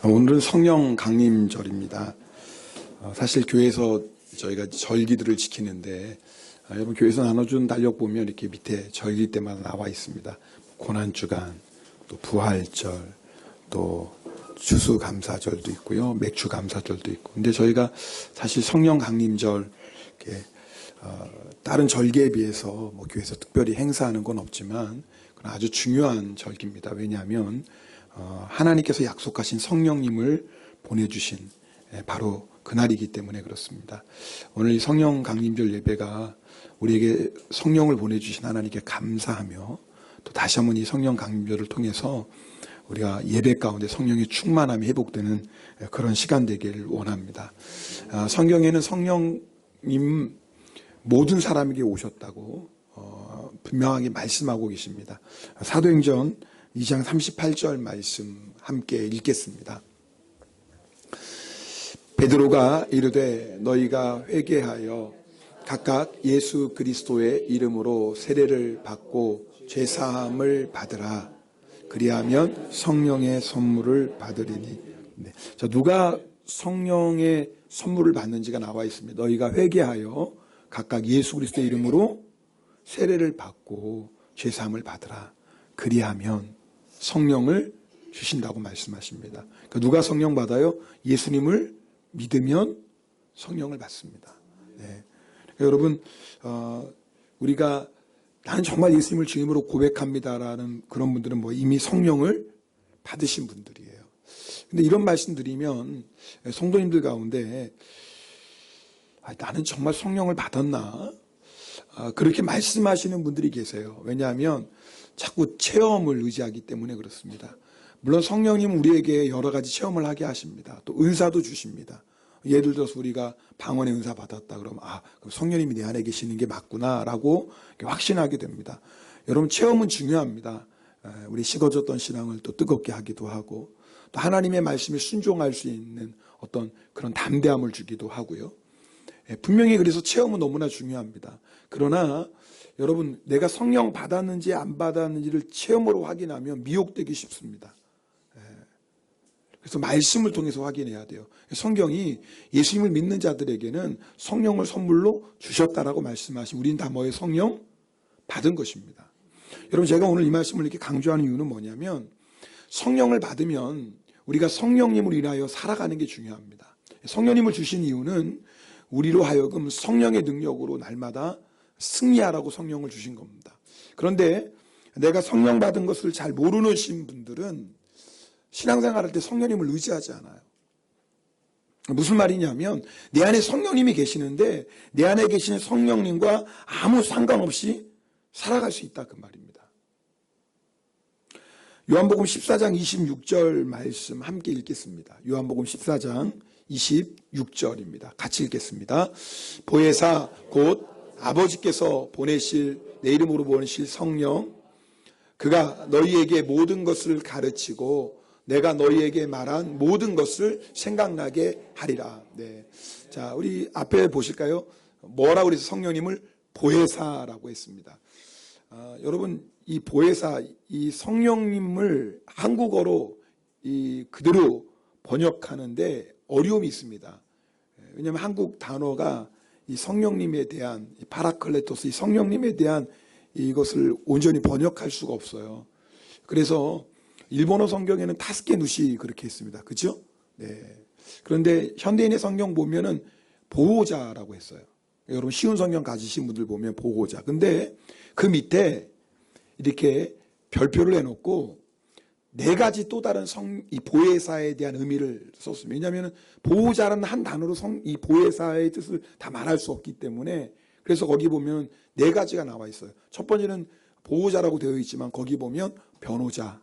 오늘은 성령 강림절입니다. 사실 교회에서 저희가 절기들을 지키는데 여러분 교회에서 나눠준 달력 보면 이렇게 밑에 절기 때마다 나와 있습니다. 고난주간, 또 부활절, 또 추수감사절도 있고요. 맥주감사절도 있고. 근데 저희가 사실 성령 강림절 이렇게 다른 절기에 비해서 뭐 교회에서 특별히 행사하는 건 없지만 그건 아주 중요한 절기입니다. 왜냐하면 하나님께서 약속하신 성령님을 보내주신 바로 그날이기 때문에 그렇습니다. 오늘 이 성령 강림절 예배가 우리에게 성령을 보내주신 하나님께 감사하며 또 다시 한번 이 성령 강림절을 통해서 우리가 예배 가운데 성령의 충만함이 회복되는 그런 시간 되기를 원합니다. 성경에는 성령님 모든 사람에게 오셨다고 분명하게 말씀하고 계십니다. 사도행전 2장 38절 말씀 함께 읽겠습니다. 베드로가 이르되 너희가 회개하여 각각 예수 그리스도의 이름으로 세례를 받고 죄사함을 받으라. 그리하면 성령의 선물을 받으리니. 네. 자, 누가 성령의 선물을 받는지가 나와 있습니다. 너희가 회개하여 각각 예수 그리스도의 이름으로 세례를 받고 죄사함을 받으라. 그리하면 성령을 주신다고 말씀하십니다. 그러니까 누가 성령 받아요? 예수님을 믿으면 성령을 받습니다. 네. 그러니까 여러분 우리가 나는 정말 예수님을 주님으로 고백합니다라는 그런 분들은 뭐 이미 성령을 받으신 분들이에요. 근데 이런 말씀 드리면 성도님들 가운데 나는 정말 성령을 받았나? 그렇게 말씀하시는 분들이 계세요. 왜냐하면 자꾸 체험을 의지하기 때문에 그렇습니다. 물론 성령님은 우리에게 여러 가지 체험을 하게 하십니다. 또 은사도 주십니다. 예를 들어서 우리가 방언의 은사 받았다 그러면 그럼 성령님이 내 안에 계시는 게 맞구나 라고 확신하게 됩니다. 여러분 체험은 중요합니다. 우리 식어졌던 신앙을 또 뜨겁게 하기도 하고 또 하나님의 말씀에 순종할 수 있는 어떤 그런 담대함을 주기도 하고요. 분명히 그래서 체험은 너무나 중요합니다. 그러나 여러분 내가 성령 받았는지 안 받았는지를 체험으로 확인하면 미혹되기 쉽습니다. 그래서 말씀을 통해서 확인해야 돼요. 성경이 예수님을 믿는 자들에게는 성령을 선물로 주셨다라고 말씀하신 우리는 다 뭐예요? 성령 받은 것입니다. 여러분 제가 오늘 이 말씀을 이렇게 강조하는 이유는 뭐냐면 성령을 받으면 우리가 성령님을 인하여 살아가는 게 중요합니다. 성령님을 주신 이유는 우리로 하여금 성령의 능력으로 날마다 승리하라고 성령을 주신 겁니다. 그런데 내가 성령 받은 것을 잘 모르는 분들은 신앙생활 할 때 성령님을 의지하지 않아요. 무슨 말이냐면 내 안에 성령님이 계시는데 내 안에 계시는 성령님과 아무 상관없이 살아갈 수 있다 그 말입니다. 요한복음 14장 26절 말씀 함께 읽겠습니다. 요한복음 14장 26절입니다. 같이 읽겠습니다. 보혜사 곧 아버지께서 보내실 내 이름으로 보내실 성령 그가 너희에게 모든 것을 가르치고 내가 너희에게 말한 모든 것을 생각나게 하리라. 네. 자, 우리 앞에 보실까요? 뭐라고 그래서 성령님을 보혜사라고 했습니다. 여러분 이 보혜사 이 성령님을 한국어로 이 그대로 번역하는데 어려움이 있습니다. 왜냐하면 한국 단어가 이 성령님에 대한 이 파라클레토스 이 성령님에 대한 이것을 온전히 번역할 수가 없어요. 그래서 일본어 성경에는 타스케 누시 그렇게 했습니다. 그죠? 네. 그런데 현대인의 성경 보면은 보호자라고 했어요. 여러분 쉬운 성경 가지신 분들 보면 보호자. 근데 그 밑에 이렇게 별표를 해놓고 네 가지 또 다른 이 보혜사에 대한 의미를 썼습니다. 왜냐하면 보호자라는 한 단어로 이 보혜사의 뜻을 다 말할 수 없기 때문에 그래서 거기 보면 네 가지가 나와 있어요. 첫 번째는 보호자라고 되어 있지만 거기 보면 변호자,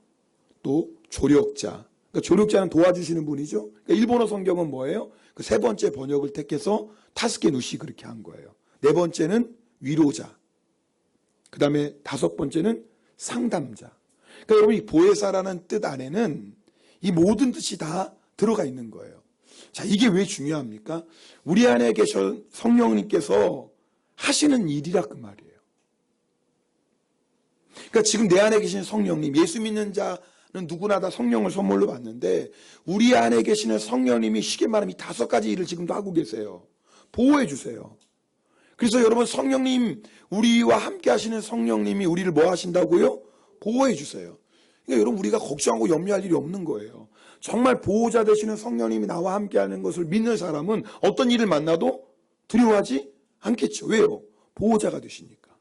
또 조력자. 그러니까 조력자는 도와주시는 분이죠. 그러니까 일본어 성경은 뭐예요? 그 세 번째 번역을 택해서 타스케 누시 그렇게 한 거예요. 네 번째는 위로자. 그 다음에 다섯 번째는 상담자. 그러니까 여러분 이 보혜사라는 뜻 안에는 이 모든 뜻이 다 들어가 있는 거예요. 자, 이게 왜 중요합니까? 우리 안에 계신 성령님께서 하시는 일이라 그 말이에요. 그러니까 지금 내 안에 계신 성령님, 예수 믿는 자 누구나 다 성령을 선물로 받는데 우리 안에 계시는 성령님이 쉽게 말하면 이 5가지 일을 지금도 하고 계세요. 보호해 주세요. 그래서 여러분 성령님, 우리와 함께 하시는 성령님이 우리를 뭐 하신다고요? 보호해 주세요. 그러니까 여러분 우리가 걱정하고 염려할 일이 없는 거예요. 정말 보호자 되시는 성령님이 나와 함께 하는 것을 믿는 사람은 어떤 일을 만나도 두려워하지 않겠죠. 왜요? 보호자가 되시니까.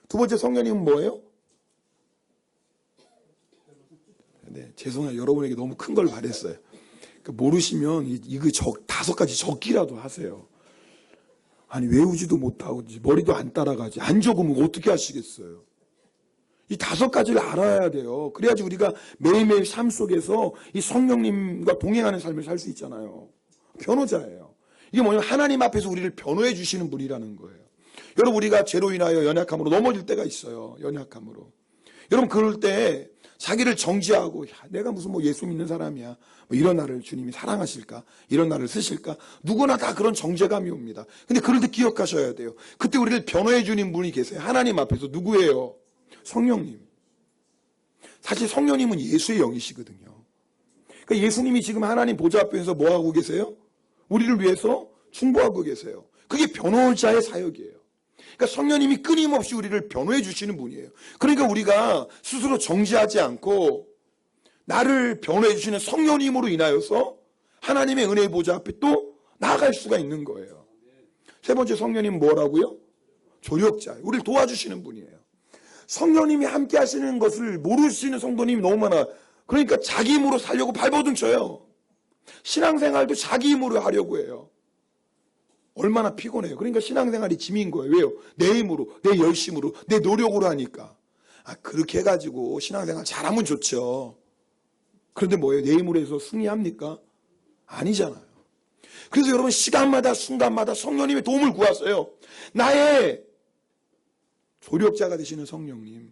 두 번째 성령님은 뭐예요? 네, 죄송해요. 여러분에게 너무 큰 걸 바랬어요. 그러니까 모르시면 이거 5가지 적기라도 하세요. 아니 외우지도 못하고 머리도 안 따라가지. 안 적으면 어떻게 하시겠어요? 이 5가지를 알아야 돼요. 그래야지 우리가 매일매일 삶 속에서 이 성령님과 동행하는 삶을 살 수 있잖아요. 변호자예요. 이게 뭐냐면 하나님 앞에서 우리를 변호해 주시는 분이라는 거예요. 여러분 우리가 죄로 인하여 연약함으로 넘어질 때가 있어요. 연약함으로. 여러분 그럴 때 자기를 정지하고 내가 무슨 뭐 예수 믿는 사람이야. 뭐 이런 나를 주님이 사랑하실까? 이런 나를 쓰실까? 누구나 다 그런 정죄감이 옵니다. 근데 그럴 때 기억하셔야 돼요. 그때 우리를 변호해 주는 분이 계세요. 하나님 앞에서. 누구예요? 성령님. 사실 성령님은 예수의 영이시거든요. 그러니까 예수님이 지금 하나님 보좌 앞에서 뭐 하고 계세요? 우리를 위해서 충고하고 계세요. 그게 변호자의 사역이에요. 그러니까 성령님이 끊임없이 우리를 변호해 주시는 분이에요. 그러니까 우리가 스스로 정지하지 않고 나를 변호해 주시는 성령님으로 인하여서 하나님의 은혜의 보좌 앞에 또 나아갈 수가 있는 거예요. 세 번째 성령님은 뭐라고요? 조력자. 우리를 도와주시는 분이에요. 성령님이 함께 하시는 것을 모르시는 성도님이 너무 많아. 그러니까 자기 힘으로 살려고 발버둥 쳐요. 신앙생활도 자기 힘으로 하려고 해요. 얼마나 피곤해요. 그러니까 신앙생활이 짐인 거예요. 왜요? 내 힘으로, 내 열심으로, 내 노력으로 하니까. 그렇게 해가지고 신앙생활 잘하면 좋죠. 그런데 뭐예요? 내 힘으로 해서 승리합니까? 아니잖아요. 그래서 여러분 시간마다 순간마다 성령님의 도움을 구하세요. 나의 조력자가 되시는 성령님,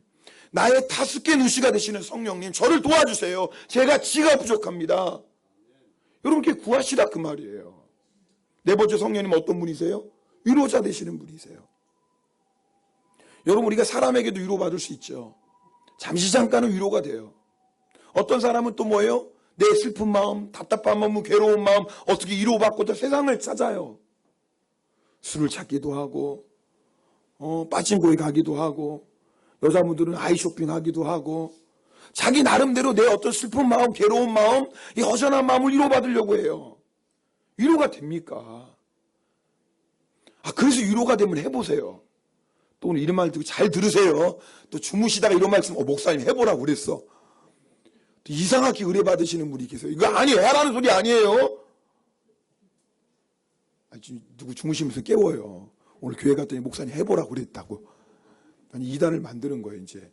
나의 5개 누시가 되시는 성령님, 저를 도와주세요. 제가 지가 부족합니다. 여러분 이렇게 구하시라 그 말이에요. 네 번째 성령님은 어떤 분이세요? 위로자 되시는 분이세요. 여러분 우리가 사람에게도 위로받을 수 있죠. 잠시 잠깐은 위로가 돼요. 어떤 사람은 또 뭐예요? 내 슬픈 마음, 답답한 마음, 괴로운 마음 어떻게 위로받고 또 세상을 찾아요. 술을 찾기도 하고 빠진코에 가기도 하고 여자분들은 아이 쇼핑하기도 하고 자기 나름대로 내 어떤 슬픈 마음, 괴로운 마음, 이 허전한 마음을 위로받으려고 해요. 위로가 됩니까? 그래서 위로가 되면 해보세요. 또 오늘 이런 말 듣고 잘 들으세요. 또 주무시다가 이런 말 있으면 목사님 해보라고 그랬어. 또 이상하게 의뢰받으시는 분이 계세요. 이거 아니에요. 해라는 소리 아니에요. 누구 주무시면서 깨워요. 오늘 교회 갔더니 목사님 해보라고 그랬다고. 아니 이단을 만드는 거예요 이제.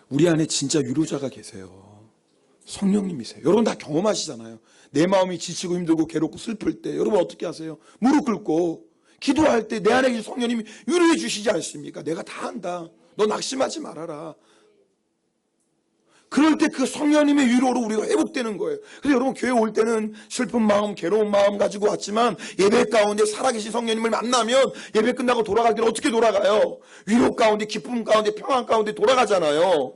우리 안에 진짜 위로자가 계세요. 성령님이세요. 여러분 다 경험하시잖아요. 내 마음이 지치고 힘들고 괴롭고 슬플 때 여러분 어떻게 하세요? 무릎 꿇고 기도할 때 내 안에 계신 성령님이 위로해 주시지 않습니까? 내가 다 한다. 너 낙심하지 말아라. 그럴 때 그 성령님의 위로로 우리가 회복되는 거예요. 그래서 여러분 교회 올 때는 슬픈 마음, 괴로운 마음 가지고 왔지만 예배 가운데 살아계신 성령님을 만나면 예배 끝나고 돌아갈 때는 어떻게 돌아가요? 위로 가운데, 기쁨 가운데, 평안 가운데 돌아가잖아요.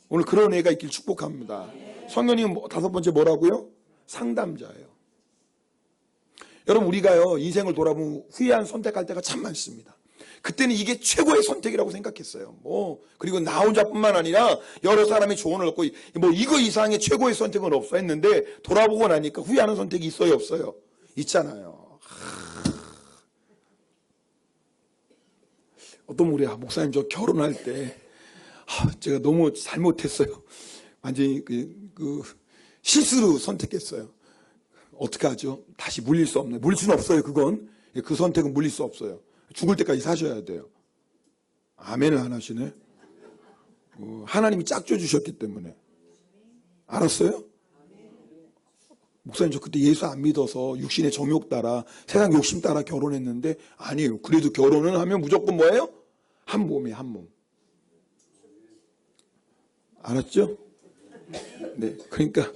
오늘 그런 애가 있길 축복합니다. 성령님은 5번째 뭐라고요? 상담자예요. 여러분 우리가요 인생을 돌아보면 후회한 선택할 때가 참 많습니다. 그때는 이게 최고의 선택이라고 생각했어요. 그리고 나 혼자뿐만 아니라 여러 사람이 조언을 얻고 이거 이상의 최고의 선택은 없어 했는데 돌아보고 나니까 후회하는 선택이 있어요 없어요? 있잖아요. 어떤 분이 목사님 저 결혼할 때 제가 너무 잘못했어요. 완전히 그 실수로 선택했어요. 어떻게 하죠? 다시 물릴 수 없나요? 물릴 수는 없어요. 그건 그 선택은 물릴 수 없어요. 죽을 때까지 사셔야 돼요. 아멘을 안 하시네. 하나님이 짝져 주셨기 때문에. 알았어요? 목사님 저 그때 예수 안 믿어서 육신의 정욕 따라 세상 욕심 따라 결혼했는데 아니에요. 그래도 결혼은 하면 무조건 뭐예요? 한 몸이에요. 한 몸. 알았죠? 네. 그러니까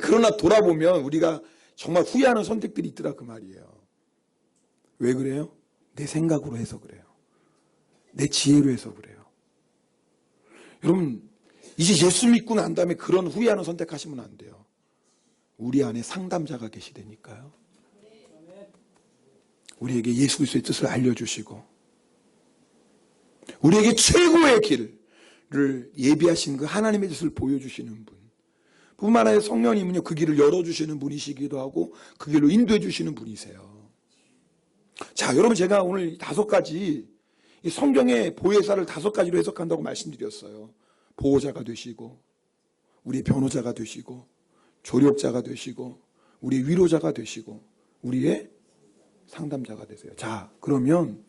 그러나 돌아보면 우리가 정말 후회하는 선택들이 있더라 그 말이에요. 왜 그래요? 내 생각으로 해서 그래요. 내 지혜로 해서 그래요. 여러분, 이제 예수 믿고 난 다음에 그런 후회하는 선택하시면 안 돼요. 우리 안에 상담자가 계시다니까요. 우리에게 예수 그리스도의 뜻을 알려주시고 우리에게 최고의 길을 예비하신 그 하나님의 뜻을 보여주시는 분, 뿐만 아니라 성령님은요, 그 길을 열어주시는 분이시기도 하고 그 길로 인도해 주시는 분이세요. 자, 여러분, 제가 오늘 5가지 성경의 보혜사를 5가지로 해석한다고 말씀드렸어요. 보호자가 되시고 우리의 변호자가 되시고 조력자가 되시고 우리의 위로자가 되시고 우리의 상담자가 되세요. 자, 그러면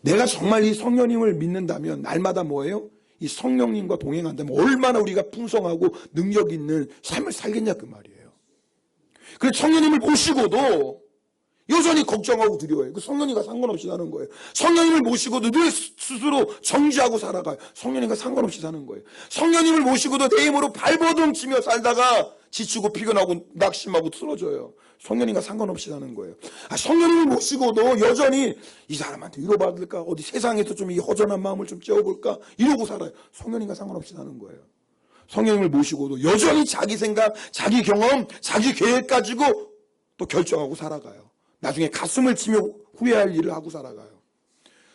내가 정말 이 성령님을 믿는다면 날마다 뭐예요? 이 성령님과 동행한다면 얼마나 우리가 풍성하고 능력 있는 삶을 살겠냐 그 말이에요. 그래서 성령님을 모시고도 여전히 걱정하고 두려워해요. 그 성령님과 상관없이 사는 거예요. 성령님을 모시고도 늘 스스로 정지하고 살아가요. 성령님과 상관없이 사는 거예요. 성령님을 모시고도 내 힘으로 발버둥치며 살다가 지치고 피곤하고 낙심하고 쓰러져요. 성령님과 상관없이 사는 거예요. 성령님을 모시고도 여전히 이 사람한테 위로받을까? 어디 세상에서 좀 이 허전한 마음을 좀 채워볼까? 이러고 살아요. 성령님과 상관없이 사는 거예요. 성령님을 모시고도 여전히 자기 생각, 자기 경험, 자기 계획 가지고 또 결정하고 살아가요. 나중에 가슴을 치며 후회할 일을 하고 살아가요.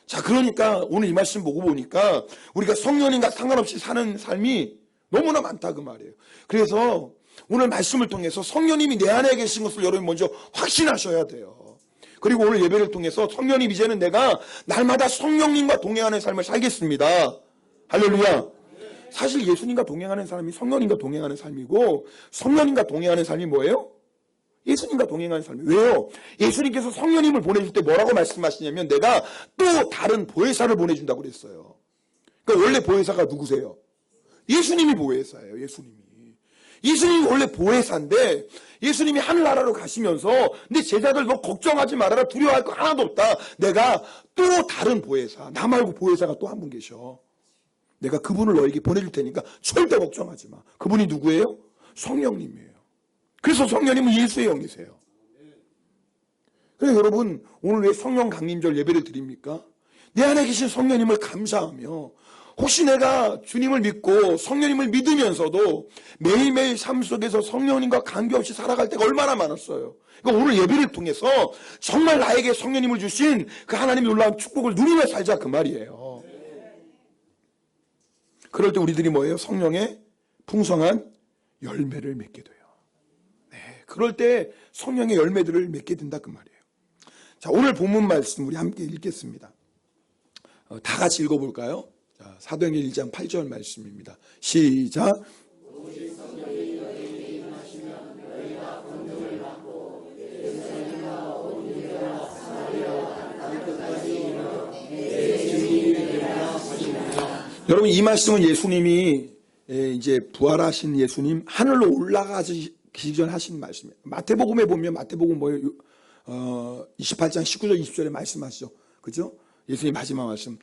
자, 그러니까 오늘 이 말씀 보고 보니까 우리가 성령님과 상관없이 사는 삶이 너무나 많다 그 말이에요. 그래서 오늘 말씀을 통해서 성령님이 내 안에 계신 것을 여러분 먼저 확신하셔야 돼요. 그리고 오늘 예배를 통해서 성령님, 이제는 내가 날마다 성령님과 동행하는 삶을 살겠습니다. 할렐루야. 사실 예수님과 동행하는 사람이 성령님과 동행하는 삶이고, 성령님과 동행하는 삶이 뭐예요? 예수님과 동행하는 삶이에요. 왜요? 예수님께서 성령님을 보내줄 때 뭐라고 말씀하시냐면 내가 또 다른 보혜사를 보내준다고 그랬어요. 그러니까 원래 보혜사가 누구세요? 예수님이 보혜사예요. 예수님이 원래 보혜사인데 예수님이 하늘나라로 가시면서 내 제자들 너 걱정하지 말아라, 두려워할 거 하나도 없다. 내가 또 다른 보혜사, 나 말고 보혜사가 또 한 분 계셔. 내가 그분을 너에게 보내줄 테니까 절대 걱정하지 마. 그분이 누구예요? 성령님이에요. 그래서 성령님은 예수의 영이세요. 그래서 여러분, 오늘 왜 성령 강림절 예배를 드립니까? 내 안에 계신 성령님을 감사하며, 혹시 내가 주님을 믿고 성령님을 믿으면서도 매일매일 삶 속에서 성령님과 관계없이 살아갈 때가 얼마나 많았어요. 그러니까 오늘 예배를 통해서 정말 나에게 성령님을 주신 그 하나님의 놀라운 축복을 누리며 살자 그 말이에요. 그럴 때 우리들이 뭐예요? 성령의 풍성한 열매를 맺게 돼요. 네, 그럴 때 성령의 열매들을 맺게 된다 그 말이에요. 자, 오늘 본문 말씀 우리 함께 읽겠습니다. 다 같이 읽어볼까요? 자, 사도행전 1장 8절 말씀입니다. 시작. 여러분, 이 말씀은 예수님이 이제 부활하신 예수님 하늘로 올라가시기 전 하신 말씀이에요. 마태복음에 보면 마태복음 뭐예요? 28장 19절 20절에 말씀하시죠. 그죠? 예수님 마지막 말씀.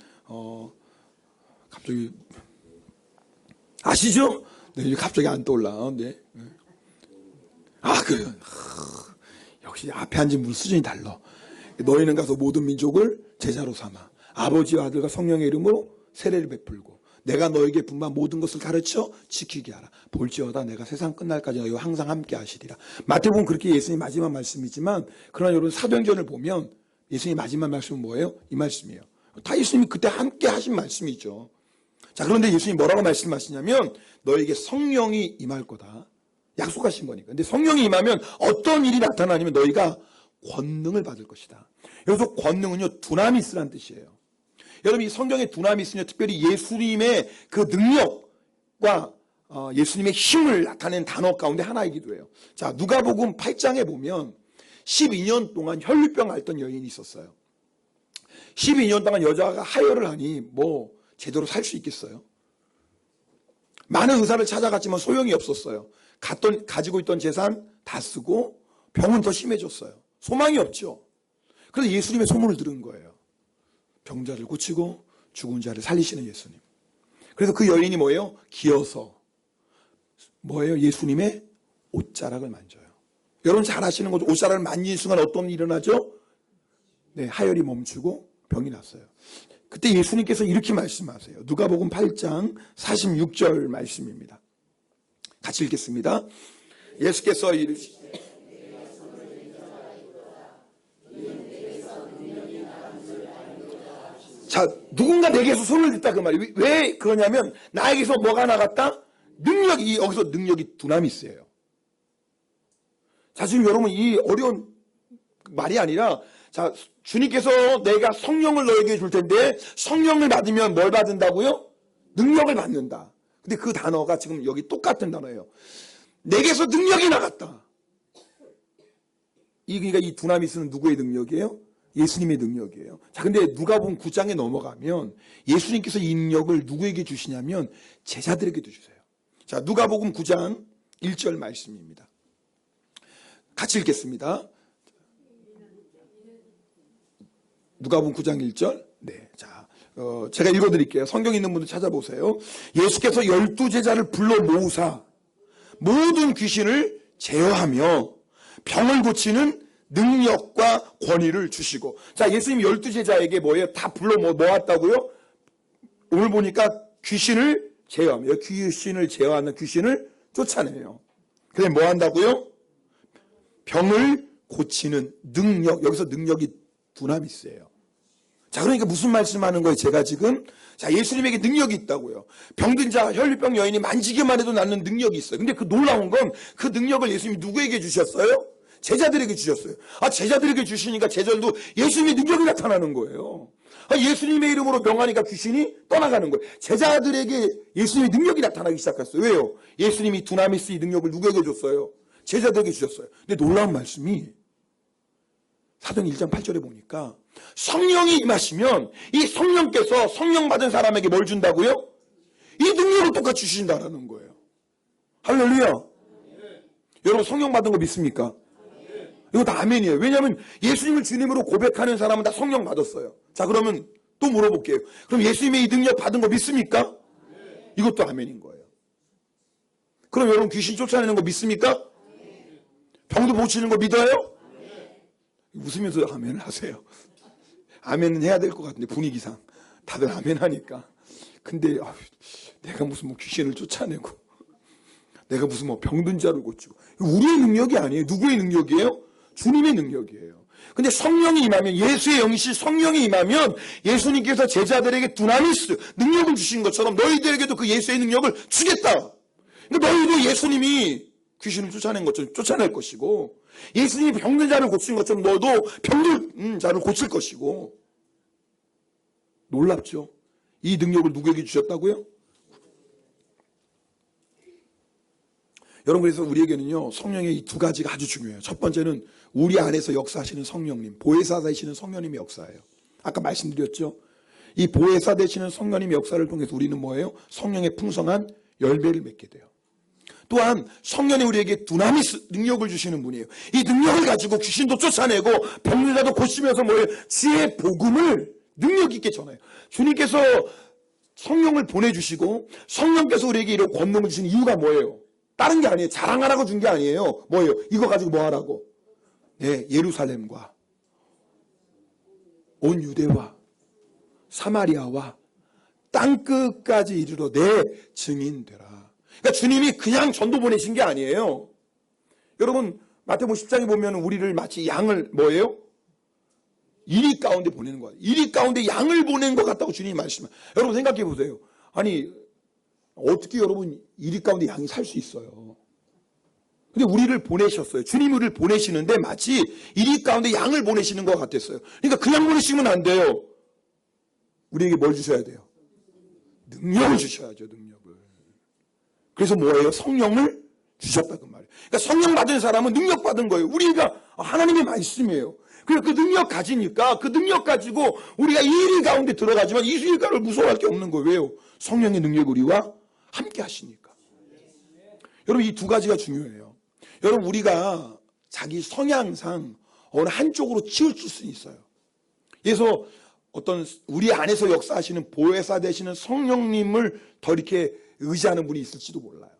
갑자기 아시죠? 네, 갑자기 안 떠올라. 네. 그래요. 역시 앞에 앉은 분 수준이 달라. 너희는 가서 모든 민족을 제자로 삼아 아버지와 아들과 성령의 이름으로 세례를 베풀고 내가 너에게 분반 모든 것을 가르쳐 지키게 하라. 볼지어다 내가 세상 끝날까지 너희와 항상 함께 하시리라. 마태복음 그렇게 예수님 마지막 말씀이지만, 그러나 여러분 사도행전을 보면 예수님 마지막 말씀은 뭐예요? 이 말씀이에요. 다 예수님이 그때 함께 하신 말씀이죠. 자, 그런데 예수님이 뭐라고 말씀하시냐면 너에게 성령이 임할 거다. 약속하신 거니까. 근데 성령이 임하면 어떤 일이 나타나냐면 너희가 권능을 받을 것이다. 여기서 권능은요, 두나미스란 뜻이에요. 여러분, 이 성경의 두나미스는요, 특별히 예수님의 그 능력과 예수님의 힘을 나타낸 단어 가운데 하나이기도 해요. 자, 누가복음 8장에 보면 12년 동안 혈류병 앓던 여인이 있었어요. 12년 동안 여자가 하혈을 하니 뭐 제대로 살 수 있겠어요? 많은 의사를 찾아갔지만 소용이 없었어요. 가지고 있던 재산 다 쓰고 병은 더 심해졌어요. 소망이 없죠. 그래서 예수님의 소문을 들은 거예요. 병자를 고치고 죽은 자를 살리시는 예수님. 그래서 그 여인이 뭐예요? 기어서 뭐예요? 예수님의 옷자락을 만져요. 여러분 잘 아시는 거죠? 옷자락을 만지는 순간 어떤 일이 일어나죠? 네, 하혈이 멈추고 병이 났어요. 그때 예수님께서 이렇게 말씀하세요. 누가복음 8장 46절 말씀입니다. 같이 읽겠습니다. 예수께서 이르시되 자, 누군가 내게서 손을 댔다 그 말이에요. 왜 그러냐면 나에게서 뭐가 나갔다? 능력이, 여기서 능력이 두나미스예요. 자, 지금 여러분 이 어려운 말이 아니라, 자, 주님께서 내가 성령을 너에게 줄 텐데 성령을 받으면 뭘 받는다고요? 능력을 받는다. 근데 그 단어가 지금 여기 똑같은 단어예요. 내게서 능력이 나갔다. 그러니까 이 두나미스는 누구의 능력이에요? 예수님의 능력이에요. 자, 근데 누가복음 9장에 넘어가면 예수님께서 이 능력을 누구에게 주시냐면 제자들에게도 주세요. 자, 누가복음 9장 1절 말씀입니다. 같이 읽겠습니다. 누가복음 9장 1절. 네, 자, 제가 읽어드릴게요. 성경 있는 분들 찾아보세요. 예수께서 12제자를 불러 모으사 모든 귀신을 제어하며 병을 고치는 능력과 권위를 주시고. 자, 예수님 12제자에게 뭐예요? 다 불러 모았다고요? 오늘 보니까 귀신을 제어하며, 귀신을 제어하는 귀신을 쫓아내요. 그다음에 뭐 한다고요? 병을 고치는 능력. 여기서 능력이 두나미스예요. 자, 그러니까 무슨 말씀하는 거예요? 제가 지금, 자, 예수님에게 능력이 있다고요. 병든 자, 혈류병 여인이 만지기만 해도 낫는 능력이 있어요. 근데 그 놀라운 건 그 능력을 예수님이 누구에게 주셨어요? 제자들에게 주셨어요. 아, 제자들에게 주시니까 제자들도 예수님의 능력이 나타나는 거예요. 아, 예수님의 이름으로 명하니까 귀신이 떠나가는 거예요. 제자들에게 예수님의 능력이 나타나기 시작했어요. 왜요? 예수님이 두나미스 이 능력을 누구에게 줬어요? 제자들에게 주셨어요. 근데 놀라운 말씀이 사도행 1장 8절에 보니까 성령이 임하시면 이 성령께서 성령 받은 사람에게 뭘 준다고요? 이 능력을 똑같이 주신다는 거예요. 할렐루야. 여러분 성령 받은 거 믿습니까? 이거 다 아멘이에요. 왜냐하면 예수님을 주님으로 고백하는 사람은 다 성령 받았어요. 자, 그러면 또 물어볼게요. 그럼 예수님의 이 능력 받은 거 믿습니까? 이것도 아멘인 거예요. 그럼 여러분 귀신 쫓아내는 거 믿습니까? 병도 고치는 거 믿어요? 웃으면서 아멘을 하세요. 아멘은 해야 될 것 같은데 분위기상 다들 아멘 하니까. 근데 내가 무슨 뭐 귀신을 쫓아내고 내가 무슨 뭐 병든 자를 고치고. 우리의 능력이 아니에요. 누구의 능력이에요? 주님의 능력이에요. 근데 성령이 임하면, 예수의 영이신 성령이 임하면 예수님께서 제자들에게 두나미스 능력을 주신 것처럼 너희들에게도 그 예수의 능력을 주겠다. 그러니까 너희도 예수님이 귀신을 쫓아낸 것처럼 쫓아낼 것이고, 예수님이 병든 자를 고친 것처럼 너도 병든 자를 고칠 것이고. 놀랍죠? 이 능력을 누구에게 주셨다고요? 여러분, 그래서 우리에게는요, 성령의 이 두 가지가 아주 중요해요. 첫 번째는 우리 안에서 역사하시는 성령님, 보혜사 되시는 성령님의 역사예요. 아까 말씀드렸죠? 이 보혜사 되시는 성령님의 역사를 통해서 우리는 뭐예요? 성령의 풍성한 열매를 맺게 돼요. 또한 성령이 우리에게 두나미스 능력을 주시는 분이에요. 이 능력을 가지고 귀신도 쫓아내고 병든 자도 고치면서 뭐예요? 지혜의 복음을 능력 있게 전해요. 주님께서 성령을 보내주시고 성령께서 우리에게 이런 권능을 주신 이유가 뭐예요? 다른 게 아니에요. 자랑하라고 준 게 아니에요. 뭐예요? 이거 가지고 뭐 하라고? 네, 예루살렘과 온 유대와 사마리아와 땅끝까지 이르러 내 증인되라. 그러니까 주님이 그냥 전도 보내신 게 아니에요. 여러분 마태복음 10장에 보면 우리를 마치 양을 뭐예요? 이리 가운데 보내는 거예요. 이리 가운데 양을 보낸 것 같다고 주님이 말씀해요. 여러분 생각해 보세요. 아니 어떻게 여러분 이리 가운데 양이 살 수 있어요? 근데 우리를 보내셨어요. 주님 우리를 보내시는데 마치 이리 가운데 양을 보내시는 것 같았어요. 그러니까 그냥 보내시면 안 돼요. 우리에게 뭘 주셔야 돼요? 능력을 주셔야죠. 능력을. 그래서 뭐예요? 성령을 주셨다 그 말이에요. 그러니까 성령 받은 사람은 능력 받은 거예요. 우리가 하나님의 말씀이에요. 그래서 그 능력 가지니까 그 능력 가지고 우리가 이 일 가운데 들어가지만 이 일가를 무서워할 게 없는 거예요. 왜요? 성령의 능력이 우리와 함께 하시니까. 여러분 이 두 가지가 중요해요. 여러분 우리가 자기 성향상 어느 한쪽으로 치우칠 수 있어요. 그래서 어떤 우리 안에서 역사하시는 보혜사 되시는 성령님을 더 이렇게 의지하는 분이 있을지도 몰라요.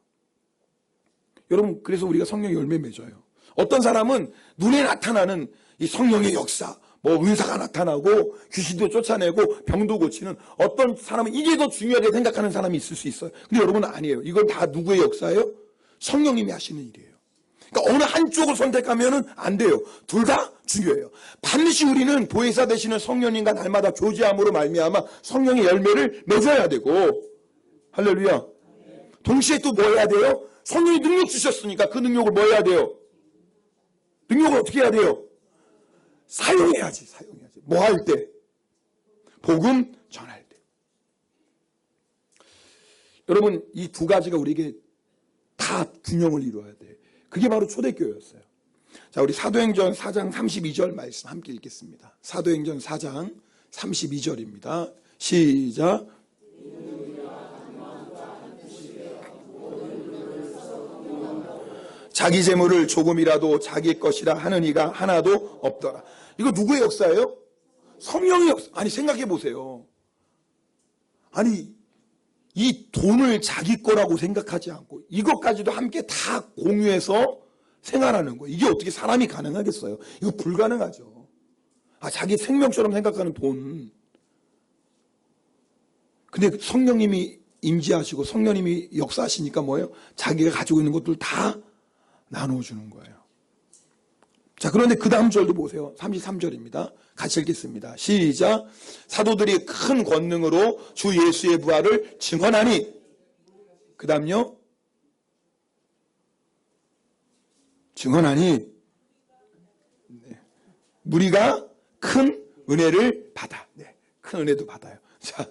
여러분 그래서 우리가 성령의 열매 맺어요. 어떤 사람은 눈에 나타나는 이 성령의 역사, 뭐 은사가 나타나고 귀신도 쫓아내고 병도 고치는 어떤 사람은 이게 더 중요하게 생각하는 사람이 있을 수 있어요. 근데 여러분은 아니에요. 이건 다 누구의 역사예요? 성령님이 하시는 일이에요. 그러니까 어느 한쪽을 선택하면은 안 돼요. 둘 다 중요해요. 반드시 우리는 보혜사 되시는 성령님과 날마다 교제함으로 말미암아 성령의 열매를 맺어야 되고, 할렐루야. 동시에 또 뭐 해야 돼요? 성령이 능력 주셨으니까 그 능력을 뭐 해야 돼요? 능력을 어떻게 해야 돼요? 사용해야지. 뭐 할 때? 복음 전할 때. 여러분, 이 두 가지가 우리에게 다 균형을 이루어야 돼. 그게 바로 초대교회였어요. 자, 우리 사도행전 4장 32절 말씀 함께 읽겠습니다. 사도행전 4장 32절입니다. 시작. 자기 재물을 조금이라도 자기 것이라 하는 이가 하나도 없더라. 이거 누구의 역사예요? 성령의 역사. 아니, 생각해 보세요. 아니, 이 돈을 자기 거라고 생각하지 않고 이것까지도 함께 다 공유해서 생활하는 거예요. 이게 어떻게 사람이 가능하겠어요? 이거 불가능하죠. 자기 생명처럼 생각하는 돈. 근데 성령님이 임재하시고 성령님이 역사하시니까 뭐예요? 자기가 가지고 있는 것들 다 나눠주는 거예요. 자, 그런데 그 다음 절도 보세요. 33절입니다. 같이 읽겠습니다. 시작. 사도들이 큰 권능으로 주 예수의 부활을 증언하니. 그 다음요. 증언하니. 네. 무리가 큰 은혜를 받아. 네. 큰 은혜도 받아요. 자,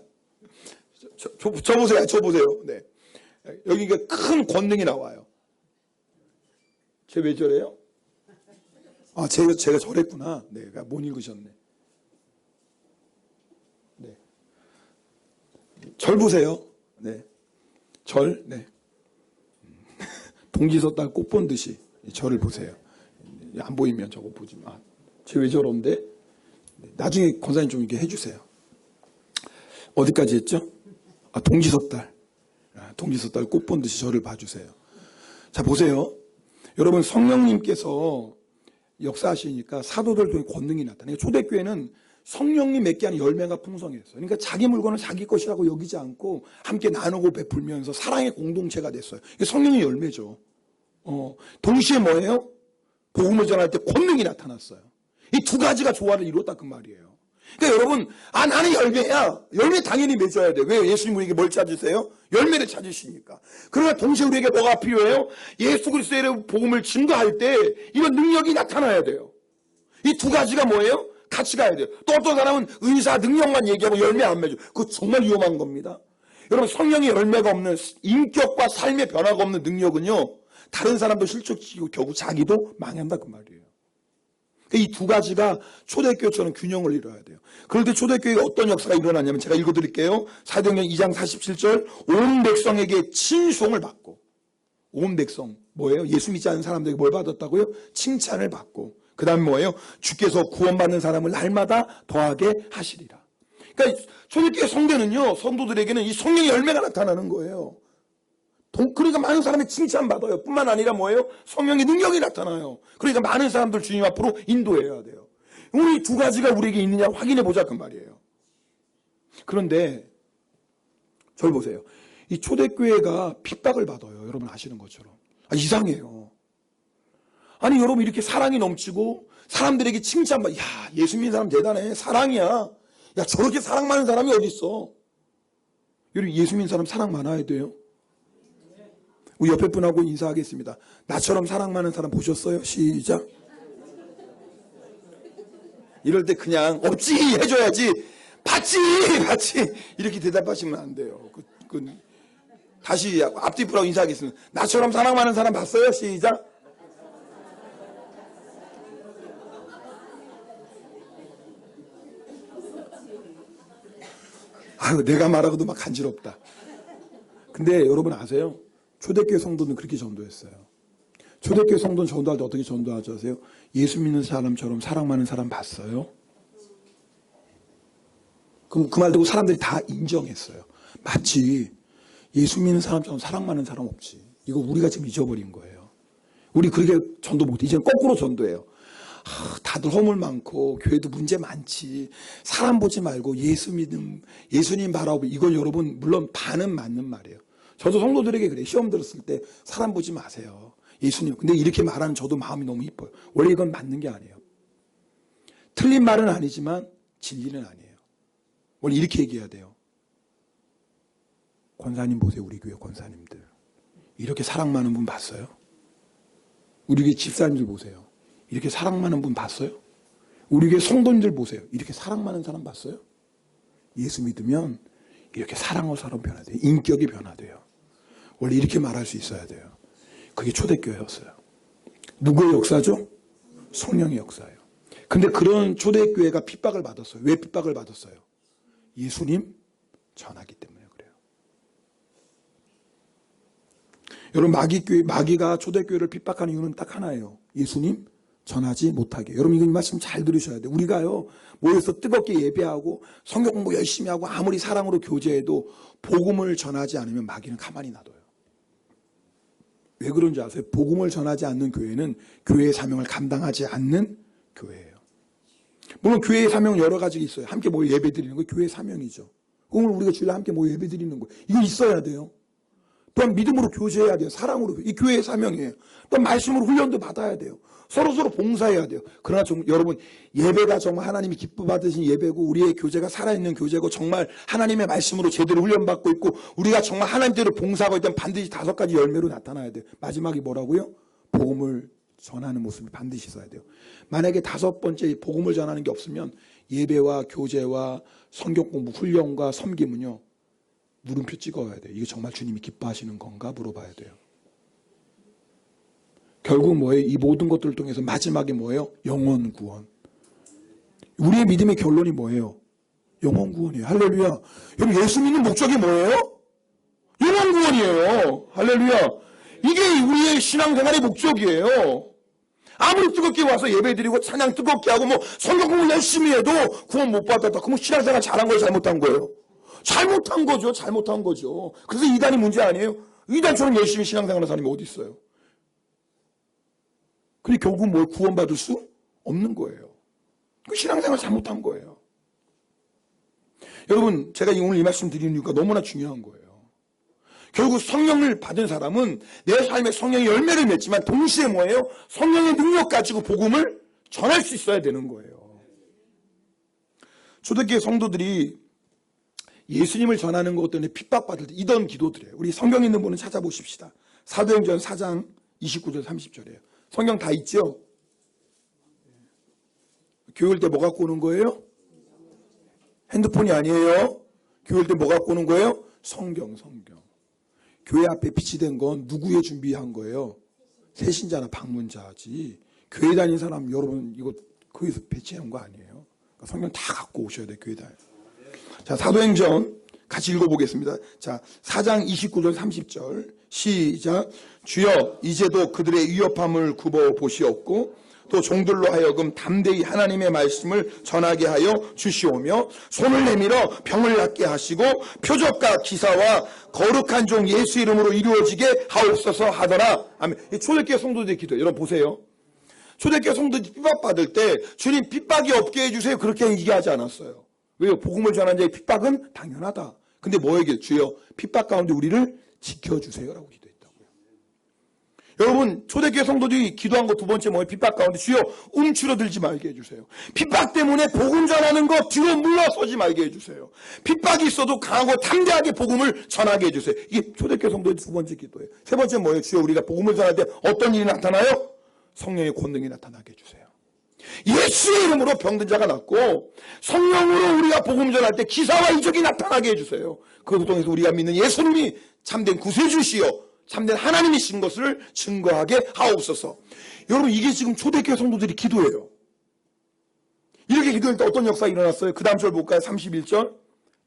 저 보세요. 네. 여기 큰 권능이 나와요. 쟤 왜 저래요? 제가 저랬구나. 네, 못 읽으셨네. 네. 절 보세요. 네. 절, 네. 동지섰다 꽃 본 듯이 절을 보세요. 안 보이면 저거 보지 마. 쟤 왜 저런데? 나중에 권사님 좀 이렇게 해주세요. 어디까지 했죠? 동지섰달. 동지섰달 꽃 본 듯이 저를 봐주세요. 자, 보세요. 여러분, 성령님께서 역사하시니까 사도들 통해 권능이 나타나요. 초대교회는 성령님 맺게 하는 열매가 풍성했어요. 그러니까 자기 물건을 자기 것이라고 여기지 않고 함께 나누고 베풀면서 사랑의 공동체가 됐어요. 이게 성령의 열매죠. 동시에 뭐예요? 복음을 전할 때 권능이 나타났어요. 이 두 가지가 조화를 이뤘다 그 말이에요. 그러니까 여러분, 나는 열매야. 열매 당연히 맺어야 돼. 왜? 예수님 우리에게 뭘 찾으세요? 열매를 찾으시니까. 그러나 동시에 우리에게 뭐가 필요해요? 예수 그리스도의 복음을 증거할 때 이런 능력이 나타나야 돼요. 이 두 가지가 뭐예요? 같이 가야 돼요. 또 어떤 사람은 은사 능력만 얘기하고 열매 안 맺어요. 그거 정말 위험한 겁니다. 여러분, 성령의 열매가 없는, 인격과 삶의 변화가 없는 능력은요, 다른 사람도 실족시키고 결국 자기도 망한다 그 말이에요. 이 두 가지가 초대교회처럼 균형을 이뤄야 돼요. 그런데 초대교회에 어떤 역사가 일어나냐면 제가 읽어드릴게요. 사도행전 2장 47절. 온 백성에게 칭송을 받고. 온 백성 뭐예요? 예수 믿지 않는 사람들에게 뭘 받았다고요? 칭찬을 받고. 그 다음에 뭐예요? 주께서 구원받는 사람을 날마다 더하게 하시리라. 그러니까 초대교회 성도는요, 성도들에게는 이 성령의 열매가 나타나는 거예요. 그러니까 많은 사람이 칭찬받아요. 뿐만 아니라 뭐예요? 성령의 능력이 나타나요. 그러니까 많은 사람들 주님 앞으로 인도해야 돼요. 우리 두 가지가 우리에게 있느냐 확인해 보자 그 말이에요. 그런데 저를 보세요. 이 초대교회가 핍박을 받아요. 여러분 아시는 것처럼. 이상해요. 아니 여러분, 이렇게 사랑이 넘치고 사람들에게 칭찬받, 야 예수 믿는 사람 대단해. 사랑이야. 야 저렇게 사랑 많은 사람이 어디 있어? 여러분, 예수 믿는 사람 사랑 많아야 돼요. 우리 옆에 분하고 인사하겠습니다. 나처럼 사랑 많은 사람 보셨어요? 시작. 이럴 때 그냥 없지 해줘야지. 봤지 이렇게 대답하시면 안 돼요. 다시 앞뒤 분하고 인사하겠습니다. 나처럼 사랑 많은 사람 봤어요? 시작. 내가 말하고도 막 간지럽다. 근데 여러분 아세요? 초대교회 성도는 그렇게 전도했어요. 초대교회 성도는 전도할 때 어떻게 전도하죠? 아세요? 예수 믿는 사람처럼 사랑 많은 사람 봤어요? 그럼 그 말 듣고 사람들이 다 인정했어요. 맞지. 예수 믿는 사람처럼 사랑 많은 사람 없지. 이거 우리가 지금 잊어버린 거예요. 우리 그렇게 전도 못해. 이제는 거꾸로 전도해요. 다들 허물 많고 교회도 문제 많지. 사람 보지 말고 예수 믿음, 예수님 바라보고. 이건 여러분 물론 반은 맞는 말이에요. 저도 성도들에게 그래요. 시험 들었을 때 사람 보지 마세요. 예수님. 근데 이렇게 말하는 저도 마음이 너무 이뻐요. 원래 이건 맞는 게 아니에요. 틀린 말은 아니지만 진리는 아니에요. 원래 이렇게 얘기해야 돼요. 권사님 보세요. 우리 교회 권사님들. 이렇게 사랑 많은 분 봤어요? 우리 교회 집사님들 보세요. 이렇게 사랑 많은 분 봤어요? 우리 교회 성도님들 보세요. 이렇게 사랑 많은 사람 봤어요? 예수 믿으면 이렇게 사랑으로 사람 변화돼요. 인격이 변화돼요. 원래 이렇게 말할 수 있어야 돼요. 그게 초대교회였어요. 누구의 역사죠? 성령의 역사예요. 근데 그런 초대교회가 핍박을 받았어요. 왜 핍박을 받았어요? 예수님 전하기 때문에 그래요. 여러분 마귀가 초대교회를 핍박하는 이유는 딱 하나예요. 예수님 전하지 못하게. 여러분 이 말씀 잘 들으셔야 돼요. 우리가요 모여서 뜨겁게 예배하고 성경 공부 열심히 하고 아무리 사랑으로 교제해도 복음을 전하지 않으면 마귀는 가만히 놔둬요. 왜 그런지 아세요? 복음을 전하지 않는 교회는 교회의 사명을 감당하지 않는 교회예요. 물론 교회의 사명은 여러 가지 있어요. 함께 모여 예배 드리는 거 교회의 사명이죠. 오늘 우리가 주일에 함께 모여 예배 드리는 거 이거 있어야 돼요. 또한 믿음으로 교제해야 돼요. 사랑으로. 이 교회의 사명이에요. 또 말씀으로 훈련도 받아야 돼요. 서로서로 봉사해야 돼요. 그러나 여러분 예배가 정말 하나님이 기뻐 받으신 예배고 우리의 교제가 살아있는 교제고 정말 하나님의 말씀으로 제대로 훈련받고 있고 우리가 정말 하나님대로 봉사하고 있다면 반드시 5가지 열매로 나타나야 돼요. 마지막이 뭐라고요? 복음을 전하는 모습이 반드시 있어야 돼요. 만약에 5번째 복음을 전하는 게 없으면 예배와 교제와 성경 공부 훈련과 섬김은요 물음표 찍어야 돼요. 이게 정말 주님이 기뻐하시는 건가 물어봐야 돼요. 결국 뭐예요? 이 모든 것들을 통해서 마지막에 뭐예요? 영혼 구원. 우리의 믿음의 결론이 뭐예요? 영혼 구원이에요. 할렐루야. 여러분 예수 믿는 목적이 뭐예요? 영혼 구원이에요. 할렐루야. 이게 우리의 신앙생활의 목적이에요. 아무리 뜨겁게 와서 예배드리고 찬양 뜨겁게 하고 뭐 성경 공부 열심히 해도 구원 못 받았다. 그러면 신앙생활 잘한 거예요? 잘못한 거예요? 잘못한 거죠. 잘못한 거죠. 그래서 이단이 문제 아니에요? 이단처럼 열심히 신앙생활하는 사람이 어디 있어요? 근데 결국 뭘 구원받을 수 없는 거예요. 그 신앙생활 잘못한 거예요. 여러분 제가 오늘 이 말씀 드리는 이유가 너무나 중요한 거예요. 결국 성령을 받은 사람은 내 삶에 성령의 열매를 맺지만 동시에 뭐예요? 성령의 능력 가지고 복음을 전할 수 있어야 되는 거예요. 초대교회 성도들이 예수님을 전하는 것 때문에 핍박받을 때 이런 기도들이에요. 우리 성경 있는 분은 찾아보십시다. 사도행전 4장 29절 30절이에요. 성경 다 있죠? 교회 올 때 뭐 갖고 오는 거예요? 핸드폰이 아니에요. 교회 올 때 뭐 갖고 오는 거예요? 성경. 교회 앞에 빛이 된 건 누구의 준비한 거예요? 새신자나 방문자지. 교회 다니는 사람 여러분 이거 거기서 배치한 거 아니에요? 그러니까 성경 다 갖고 오셔야 돼요. 교회 다니. 자, 사도행전 같이 읽어보겠습니다. 자, 4장 29절 30절 시작. 주여 이제도 그들의 위협함을 굽어보시옵고 또 종들로 하여금 담대히 하나님의 말씀을 전하게 하여 주시오며 손을 내밀어 병을 낫게 하시고 표적과 기사와 거룩한 종 예수 이름으로 이루어지게 하옵소서 하더라. 아멘. 초대교회 성도들의 기도 여러분 보세요. 초대교회 성도들이 핍박받을 때 주님 핍박이 없게 해주세요. 그렇게 얘기하지 않았어요. 왜요? 복음을 전하는 자의 핍박은 당연하다. 근데 뭐에게? 주여 핍박 가운데 우리를 지켜주세요라고 기도했다고요. 여러분 초대교회 성도들이 기도한 거 2번째 뭐예요? 핍박 가운데 주여 움츠러들지 말게 해주세요. 핍박 때문에 복음 전하는 거 뒤로 물러서지 말게 해주세요. 핍박이 있어도 강하고 담대하게 복음을 전하게 해주세요. 이게 초대교회 성도의 2번째 기도예요. 3번째 뭐예요? 주여 우리가 복음을 전할 때 어떤 일이 나타나요? 성령의 권능이 나타나게 해주세요. 예수의 이름으로 병든 자가 낫고 성령으로 우리가 복음 전할 때 기사와 이적이 나타나게 해주세요. 그것을 통해서 우리가 믿는 예수님이 참된 구세주시여 참된 하나님이신 것을 증거하게 하옵소서. 여러분 이게 지금 초대교회 성도들이 기도해요. 이렇게 기도할 때 어떤 역사가 일어났어요? 그 다음 절 볼까요? 31절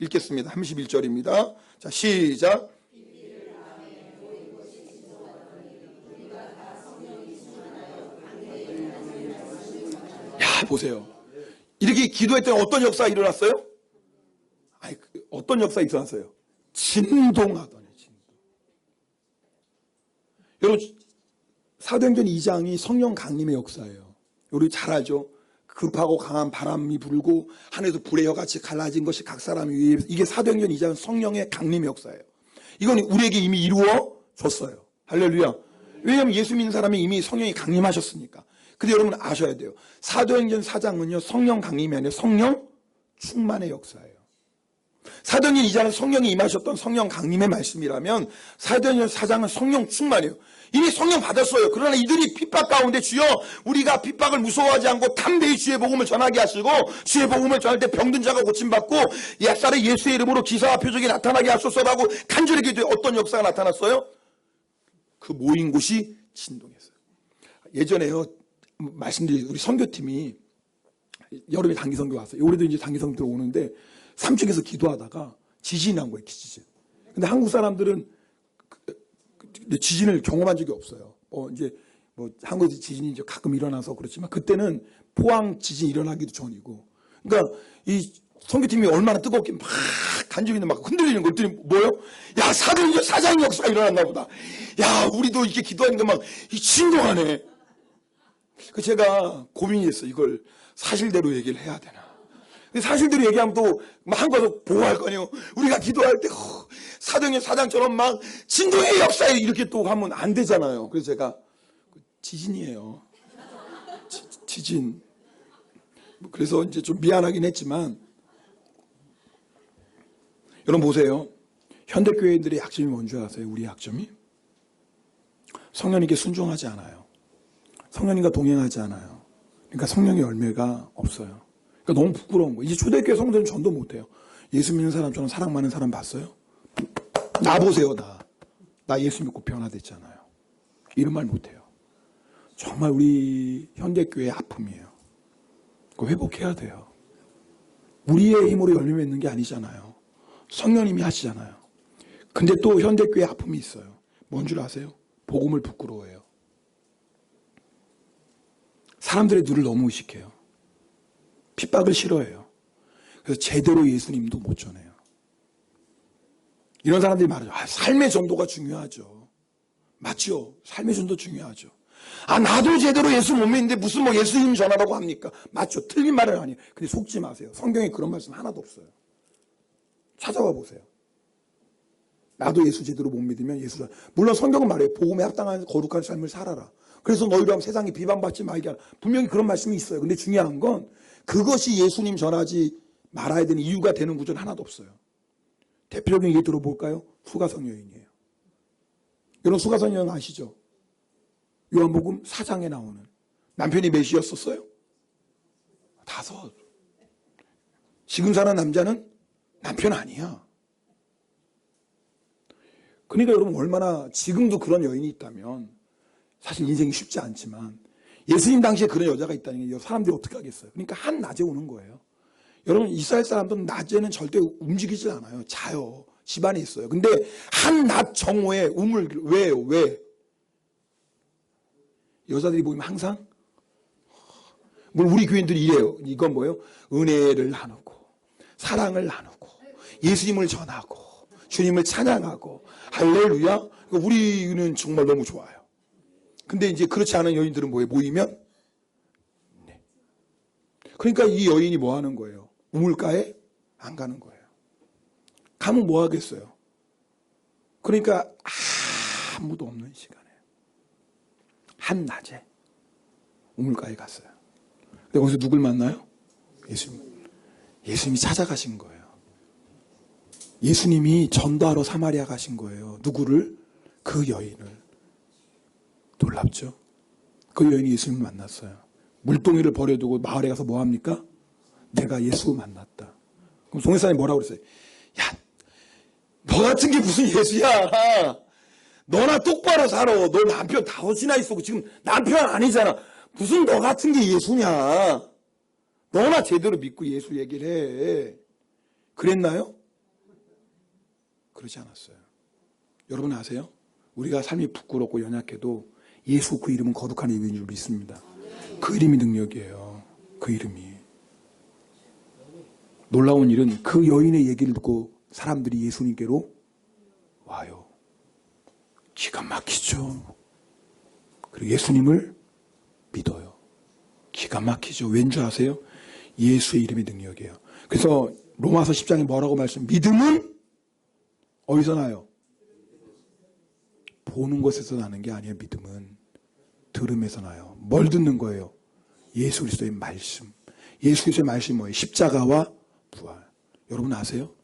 읽겠습니다. 31절입니다. 자 시작. 야 보세요. 이렇게 기도했더니 어떤 역사가 일어났어요? 아니, 어떤 역사가 일어났어요? 진동하더니 진동. 여러분 사도행전 2장이 성령 강림의 역사예요. 우리 잘 알죠? 급하고 강한 바람이 불고 하늘에서 불의 혀같이 갈라진 것이 각 사람 위에, 이게 사도행전 2장 성령의 강림의 역사예요. 이건 우리에게 이미 이루어졌어요. 할렐루야. 왜냐하면 예수 믿는 사람이 이미 성령이 강림하셨으니까. 근데 여러분 아셔야 돼요. 사도행전 4장은요 성령 강림이 아니라 성령 충만의 역사예요. 사도행전 2장은 성령이 임하셨던 성령 강림의 말씀이라면 사도행전 4장은 성령 충만이에요. 이미 성령 받았어요. 그러나 이들이 핍박 가운데 주여 우리가 핍박을 무서워하지 않고 담대히 주의 복음을 전하게 하시고 주의 복음을 전할 때 병든 자가 고침받고 약사를 예수의 이름으로 기사와 표적이 나타나게 하소서라고 간절히 기도해. 어떤 역사가 나타났어요? 그 모인 곳이 진동했어요. 예전에요 말씀드린 우리 선교팀이 여름에 단기 선교 왔어요. 올해도 이제 단기 선교 들어오는데 3층에서 기도하다가 지진이 난 거예요. 지진. 근데 한국 사람들은 지진을 경험한 적이 없어요. 이제 한국에서 지진이 이제 가끔 일어나서 그렇지만 그때는 포항 지진 일어나기도 전이고. 그러니까 이 선교팀이 얼마나 뜨겁게 막 간절히 막 흔들리는 것들이 뭐예요? 야, 사도행전 4장 역사가 일어났나 보다. 야, 우리도 이렇게 기도하니까 막 진동하네. 그 제가 고민이 됐어요. 이걸 사실대로 얘기를 해야 되나. 사실대로 얘기하면 또 한 가서 보호할 거 아니에요. 우리가 기도할 때 사도행전 4장처럼 막 진동의 역사에 이렇게 또 하면 안 되잖아요. 그래서 제가 지진이에요. 지진. 그래서 이제 좀 미안하긴 했지만 여러분 보세요. 현대교회인들의 약점이 뭔지 아세요? 우리 약점이? 성령님께 순종하지 않아요. 성령님과 동행하지 않아요. 그러니까 성령의 열매가 없어요. 그러니까 너무 부끄러운 거예요. 이제 초대교회 성도는 전도 못해요. 예수 믿는 사람처럼 사랑 많은 사람 봤어요? 나 보세요. 나 예수 믿고 변화됐잖아요. 이런 말 못해요. 정말 우리 현대교회의 아픔이에요. 그거 회복해야 돼요. 우리의 힘으로 열매 맺는 게 아니잖아요. 성령님이 하시잖아요. 근데 또 현대교회의 아픔이 있어요. 뭔 줄 아세요? 복음을 부끄러워해요. 사람들의 눈을 너무 의식해요. 핍박을 싫어해요. 그래서 제대로 예수님도 못 전해요. 이런 사람들이 말하죠. 삶의 전도가 중요하죠. 맞죠? 삶의 전도 중요하죠. 나도 제대로 예수 못 믿는데 무슨 예수님 전하라고 합니까? 맞죠? 틀린 말은 아니에요. 근데 속지 마세요. 성경에 그런 말씀 하나도 없어요. 찾아와 보세요. 나도 예수 제대로 못 믿으면 예수 전. 물론 성경은 말해요. 복음에 합당한 거룩한 삶을 살아라. 그래서 너희로 하면 세상에 비방받지 말게 하라. 분명히 그런 말씀이 있어요. 근데 중요한 건 그것이 예수님 전하지 말아야 되는 이유가 되는 구조는 하나도 없어요. 대표적인 얘기 들어볼까요? 수가성 여인이에요. 여러분 수가성 여인 아시죠? 요한복음 4장에 나오는 남편이 몇이었었어요? 5. 지금 사는 남자는 남편 아니야. 그러니까 여러분 얼마나 지금도 그런 여인이 있다면 사실 인생이 쉽지 않지만 예수님 당시에 그런 여자가 있다는 게 사람들이 어떻게 하겠어요? 그러니까 한낮에 오는 거예요. 여러분 이스라엘 사람들은 낮에는 절대 움직이질 않아요. 자요. 집안에 있어요. 근데 한낮 정오에 왜요? 왜? 여자들이 보이면 항상 우리 교인들이 이래요. 이건 뭐예요? 은혜를 나누고 사랑을 나누고 예수님을 전하고 주님을 찬양하고 할렐루야. 우리는 정말 너무 좋아요. 근데 이제 그렇지 않은 여인들은 뭐예요? 모이면 네. 그러니까 이 여인이 뭐 하는 거예요? 우물가에 안 가는 거예요. 가면 뭐 하겠어요? 그러니까 아무도 없는 시간에 한낮에 우물가에 갔어요. 근데 거기서 누굴 만나요? 예수님이 찾아가신 거예요. 예수님이 전도하러 사마리아 가신 거예요. 누구를? 그 여인을. 놀랍죠? 그 여인이 예수님을 만났어요. 물동이를 버려두고 마을에 가서 뭐 합니까? 내가 예수 만났다. 그럼 동네사람이 뭐라고 그랬어요? 야, 너 같은 게 무슨 예수야? 너나 똑바로 살아. 너 남편 5이나 있어. 지금 남편 아니잖아. 무슨 너 같은 게 예수냐? 너나 제대로 믿고 예수 얘기를 해. 그랬나요? 그러지 않았어요. 여러분 아세요? 우리가 삶이 부끄럽고 연약해도 예수 그 이름은 거룩한 이름인 줄 믿습니다. 그 이름이 능력이에요. 그 이름이. 놀라운 일은 그 여인의 얘기를 듣고 사람들이 예수님께로 와요. 기가 막히죠. 그리고 예수님을 믿어요. 기가 기가 막히죠. 왠 줄 아세요? 예수의 이름의 능력이에요. 그래서 로마서 10장에 뭐라고 믿음은 어디서 나요? 보는 것에서 나는 게 아니에요. 믿음은 들음에서 나요. 뭘 듣는 거예요? 예수 그리스도의 말씀. 예수 그리스도의 말씀이 뭐예요? 십자가와 부활. 여러분 아세요?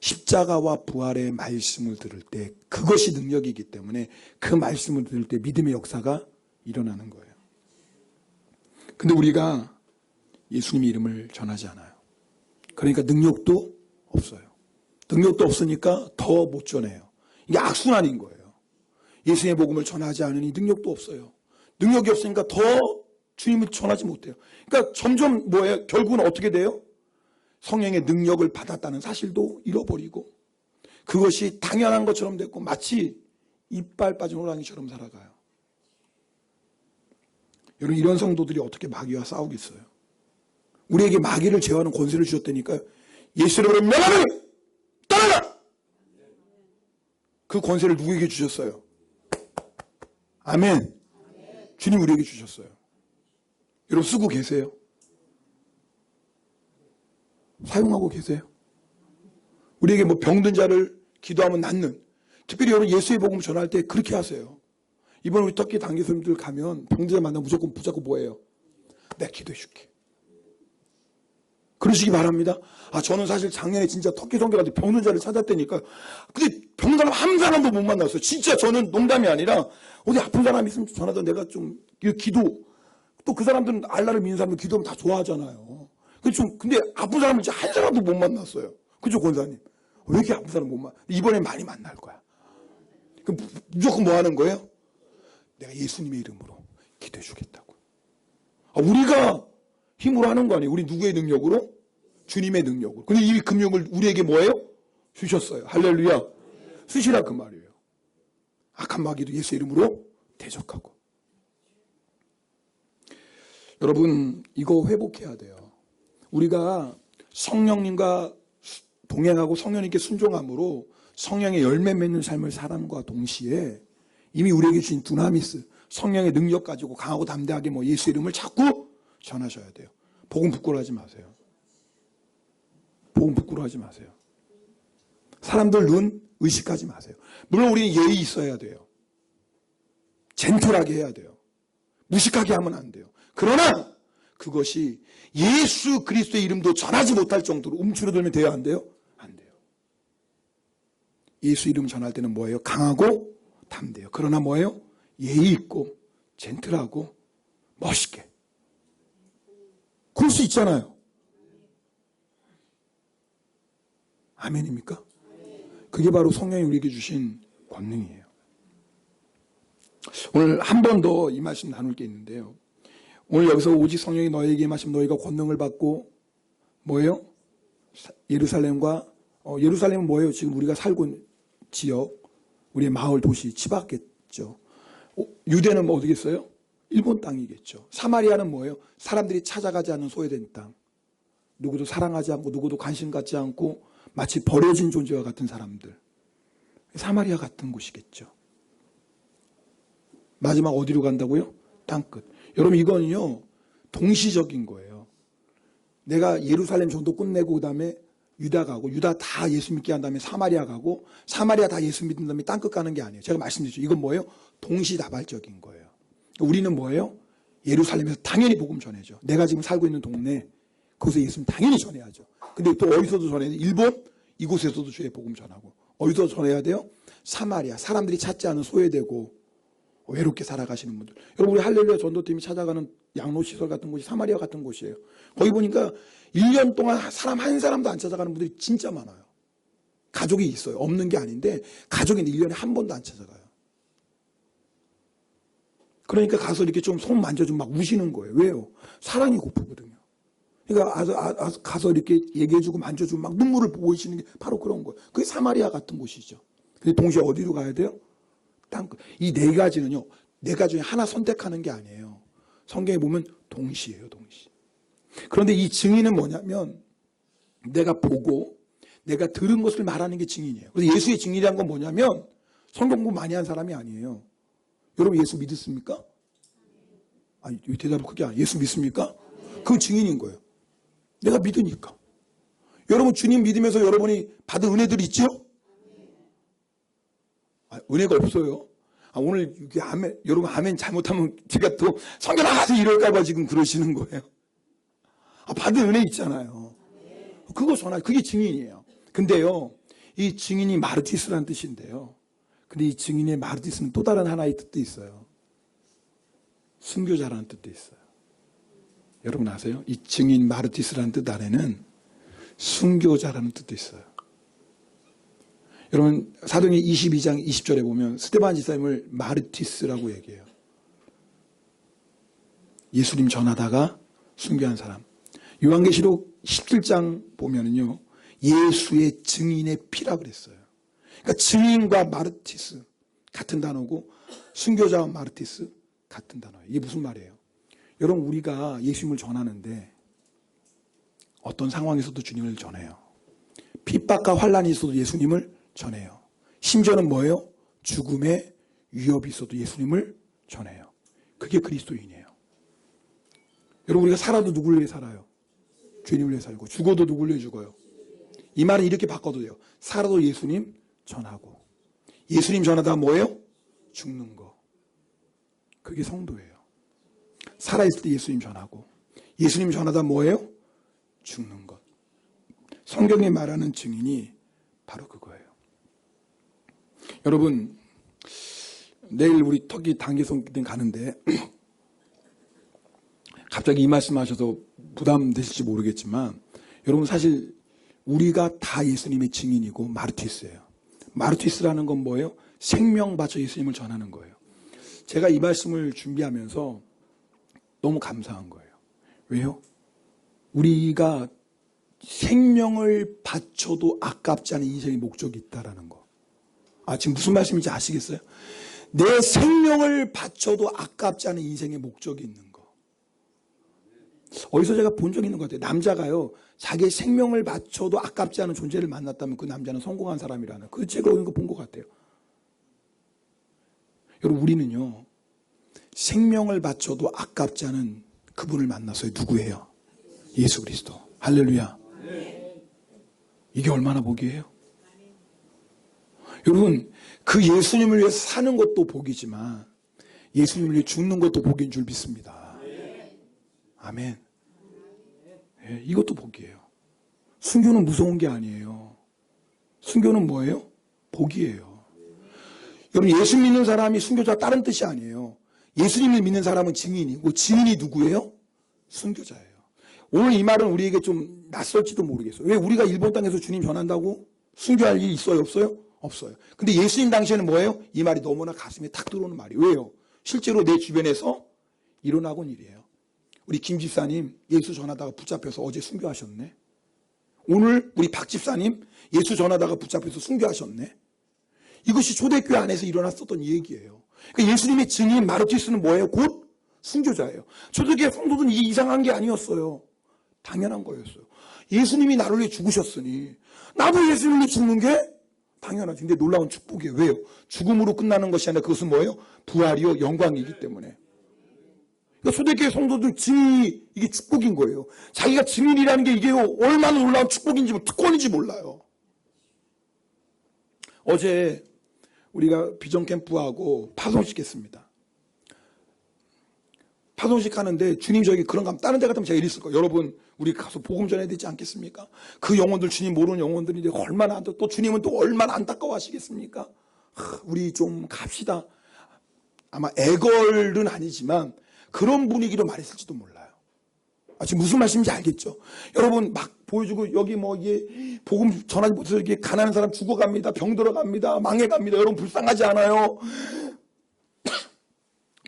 십자가와 부활의 말씀을 들을 때 그것이 능력이기 때문에 그 말씀을 들을 때 믿음의 역사가 일어나는 거예요. 근데 우리가 예수님의 이름을 전하지 않아요. 그러니까 능력도 없어요. 능력도 없으니까 더 못 전해요. 이게 악순환인 거예요. 예수님의 복음을 전하지 않으니 능력도 없어요. 능력이 없으니까 더 주님을 전하지 못해요. 그러니까 점점 뭐예요? 결국은 어떻게 돼요? 성령의 능력을 받았다는 사실도 잃어버리고 그것이 당연한 것처럼 됐고 마치 이빨 빠진 호랑이처럼 살아가요. 여러분 이런 성도들이 어떻게 마귀와 싸우겠어요? 우리에게 마귀를 제어하는 권세를 주셨다니까요. 예수 이름으로 명하노니 떠나라! 그 권세를 누구에게 주셨어요? 아멘. 주님 우리에게 주셨어요. 여러분 쓰고 계세요? 사용하고 계세요? 우리에게 뭐 병든 자를 기도하면 낫는, 특별히 여러분 예수의 복음 전할 때 그렇게 하세요. 이번 우리 터키 단기선들 가면 병든 자 만나면 무조건 붙잡고 뭐예요? 내가 기도해 줄게. 그러시기 바랍니다. 저는 사실 작년에 진짜 터키 선교 갈 때 병든 자를 찾았다니까. 근데 병든 사람 한 사람도 못 만났어요. 진짜 저는 농담이 아니라 어디 아픈 사람 있으면 전화도 내가 좀 기도, 또 그 사람들은 알라를 믿는 사람들 기도하면 다 좋아하잖아요. 근데 아픈 사람은 진짜 한 사람도 못 만났어요. 그죠, 권사님? 왜 이렇게 아픈 사람 못 만나? 이번엔 많이 만날 거야. 그럼 무조건 뭐 하는 거예요? 내가 예수님의 이름으로 기도해 주겠다고. 우리가 힘으로 하는 거 아니에요. 우리 누구의 능력으로? 주님의 능력으로. 근데 이 금융을 우리에게 뭐예요? 주셨어요. 할렐루야. 쓰시라 그 말이에요. 악한 마귀도 예수 이름으로 대적하고. 여러분 이거 회복해야 돼요. 우리가 성령님과 동행하고 성령님께 순종함으로 성령의 열매 맺는 삶을 살아남과 동시에 이미 우리에게 주신 두나미스, 성령의 능력 가지고 강하고 담대하게 예수 이름을 자꾸 전하셔야 돼요. 복음 부끄러워하지 마세요. 복음 부끄러워하지 마세요. 사람들 눈 의식하지 마세요. 물론 우리는 예의 있어야 돼요. 젠틀하게 해야 돼요. 무식하게 하면 안 돼요. 그러나 그것이 예수 그리스도의 이름도 전하지 못할 정도로 움츠러들면 돼요? 안 돼요? 안 돼요. 예수 이름 전할 때는 뭐예요? 강하고 담대해요. 그러나 뭐예요? 예의 있고 젠틀하고 멋있게. 그럴 수 있잖아요. 아멘입니까? 그게 바로 성령이 우리에게 주신 권능이에요. 오늘 한 번 더 이 말씀 나눌 게 있는데요. 오늘 여기서 오직 성령이 너에게 임하시면 너희가 권능을 받고 뭐예요? 예루살렘과 예루살렘은 뭐예요? 지금 우리가 살고 있는 지역, 우리의 마을, 도시, 치받겠죠. 유대는 뭐 어디겠어요? 일본 땅이겠죠. 사마리아는 뭐예요? 사람들이 찾아가지 않는 소외된 땅. 누구도 사랑하지 않고 누구도 관심 갖지 않고 마치 버려진 존재와 같은 사람들. 사마리아 같은 곳이겠죠. 마지막 어디로 간다고요? 땅끝. 여러분 이거는요 동시적인 거예요. 내가 예루살렘 전도 끝내고 그 다음에 유다 가고 유다 다 예수 믿게 한 다음에 사마리아 가고 사마리아 다 예수 믿은 다음에 땅끝 가는 게 아니에요. 제가 말씀드렸죠. 이건 뭐예요? 동시다발적인 거예요. 우리는 뭐예요? 예루살렘에서 당연히 복음 전해죠. 내가 지금 살고 있는 동네 거기서 예수님 당연히 전해야죠. 근데 또 어디서도 전해야 돼요? 일본 이곳에서도 주의 복음 전하고. 어디서 전해야 돼요? 사마리아. 사람들이 찾지 않은 소외되고 외롭게 살아가시는 분들. 여러분 우리 할렐루야 전도팀이 찾아가는 양로시설 같은 곳이 사마리아 같은 곳이에요. 거기 보니까 1년 동안 사람 한 사람도 안 찾아가는 분들이 진짜 많아요. 가족이 있어요. 없는 게 아닌데 가족이 1년에 한 번도 안 찾아가요. 그러니까 가서 이렇게 좀 손 만져주면 막 우시는 거예요. 왜요? 사랑이 고프거든요. 그러니까 가서 이렇게 얘기해주고 만져주면 막 눈물을 보이시는 게 바로 그런 거예요. 그게 사마리아 같은 곳이죠. 근데 동시에 어디로 가야 돼요? 땅끝. 이 네 가지는요, 네 가지 중에 하나 선택하는 게 아니에요. 성경에 보면 동시예요, 동시. 그런데 이 증인은 뭐냐면 내가 보고 내가 들은 것을 말하는 게 증인이에요. 그래서 예수의 증인이란 건 뭐냐면 성경 공부 많이 한 사람이 아니에요. 여러분 예수 믿으십니까? 이 대답을 그게 아니에요. 예수 믿습니까? 그 증인인 거예요. 내가 믿으니까. 여러분 주님 믿으면서 여러분이 받은 은혜들이 있죠? 은혜가 없어요. 오늘 이게 아멘, 여러분 아멘 잘못하면 제가 또 성경 나가서 이럴까봐 지금 그러시는 거예요. 받은 은혜 있잖아요. 그거 전화, 그게 증인이에요. 근데요, 이 증인이 마르티스라는 뜻인데요. 근데 이 증인의 마르티스는 또 다른 하나의 뜻도 있어요. 순교자라는 뜻도 있어요. 여러분 아세요? 이 증인 마르티스라는 뜻 안에는 순교자라는 뜻도 있어요. 여러분 사도행전 22장 20절에 보면 스데반 지사님을 마르티스라고 얘기해요. 예수님 전하다가 순교한 사람. 요한계시록 17장 보면은요, 예수의 증인의 피라 그랬어요. 그러니까 증인과 마르티스 같은 단어고 순교자와 마르티스 같은 단어예요. 이게 무슨 말이에요? 여러분 우리가 예수님을 전하는데 어떤 상황에서도 주님을 전해요. 핍박과 환란이 있어도 예수님을 전해요. 심지어는 뭐예요? 죽음의 위협이 있어도 예수님을 전해요. 그게 그리스도인이에요. 여러분 우리가 살아도 누구를 위해 살아요? 주님을 위해 살고 죽어도 누구를 위해 죽어요? 이 말은 이렇게 바꿔도 돼요. 살아도 예수님 전하고 예수님 전하다 뭐예요? 죽는 거. 그게 성도예요. 살아있을 때 예수님 전하고 예수님 전하다 뭐예요? 죽는 것. 성경이 말하는 증인이 바로 그거예요. 여러분 내일 우리 터키 단계성 가는데 갑자기 이 말씀하셔서 부담되실지 모르겠지만 여러분 사실 우리가 다 예수님의 증인이고 마르티스예요. 마르티스라는 건 뭐예요? 생명 바쳐 예수님을 전하는 거예요. 제가 이 말씀을 준비하면서 너무 감사한 거예요. 왜요? 우리가 생명을 바쳐도 아깝지 않은 인생의 목적이 있다라는 거. 지금 무슨 말씀인지 아시겠어요? 내 생명을 바쳐도 아깝지 않은 인생의 목적이 있는 거. 어디서 제가 본 적이 있는 것 같아요. 남자가요, 자기의 생명을 바쳐도 아깝지 않은 존재를 만났다면 그 남자는 성공한 사람이라는 그 책을 어딘가 본 것 같아요. 여러분 우리는요, 생명을 바쳐도 아깝지 않은 그분을 만났어요. 누구예요? 예수 그리스도. 할렐루야. 이게 얼마나 복이에요? 여러분 그 예수님을 위해서 사는 것도 복이지만 예수님을 위해 죽는 것도 복인 줄 믿습니다. 아멘. 네, 이것도 복이에요. 순교는 무서운 게 아니에요. 순교는 뭐예요? 복이에요. 여러분 예수 믿는 사람이 순교자 다른 뜻이 아니에요. 예수님을 믿는 사람은 증인이고 증인이 누구예요? 순교자예요. 오늘 이 말은 우리에게 좀 낯설지도 모르겠어요. 왜 우리가 일본 땅에서 주님 전한다고 순교할 일이 있어요? 없어요? 없어요. 근데 예수님 당시에는 뭐예요? 이 말이 너무나 가슴에 탁 들어오는 말이에요. 왜요? 실제로 내 주변에서 일어나곤 일이에요. 우리 김 집사님 예수 전하다가 붙잡혀서 어제 순교하셨네. 오늘 우리 박 집사님 예수 전하다가 붙잡혀서 순교하셨네. 이것이 초대교회 안에서 일어났었던 얘기예요. 그러니까 예수님의 증인 마르티스는 뭐예요? 곧 순교자예요. 초대교회 성도들은 이게 이상한 게 아니었어요. 당연한 거였어요. 예수님이 나를 위해 죽으셨으니 나도 예수님이 죽는 게 당연하지. 근데 놀라운 축복이에요. 왜요? 죽음으로 끝나는 것이 아니라 그것은 뭐예요? 부활이요 영광이기 때문에. 그러니까 초대교회 성도들 증인이 이게 축복인 거예요. 자기가 증인이라는 게 이게 얼마나 놀라운 축복인지 특권인지 몰라요. 어제 우리가 비전 캠프하고 파송식 했습니다. 파송식 하는데 주님 저에게 그런 거 하면 다른 데 같으면 제가 이랬을 거예요. 여러분 우리 가서 복음 전해야 되지 않겠습니까? 그 영혼들 주님 모르는 영혼들인데 얼마나 또 주님은 또 얼마나 안타까워하시겠습니까? 우리 좀 갑시다. 아마 애걸은 아니지만 그런 분위기로 말했을지도 몰라요. 지금 무슨 말씀인지 알겠죠? 여러분 막 보여주고 여기 뭐 이게 복음 전하지 못해서 이렇게 가난한 사람 죽어갑니다. 병 들어갑니다. 망해갑니다. 여러분 불쌍하지 않아요?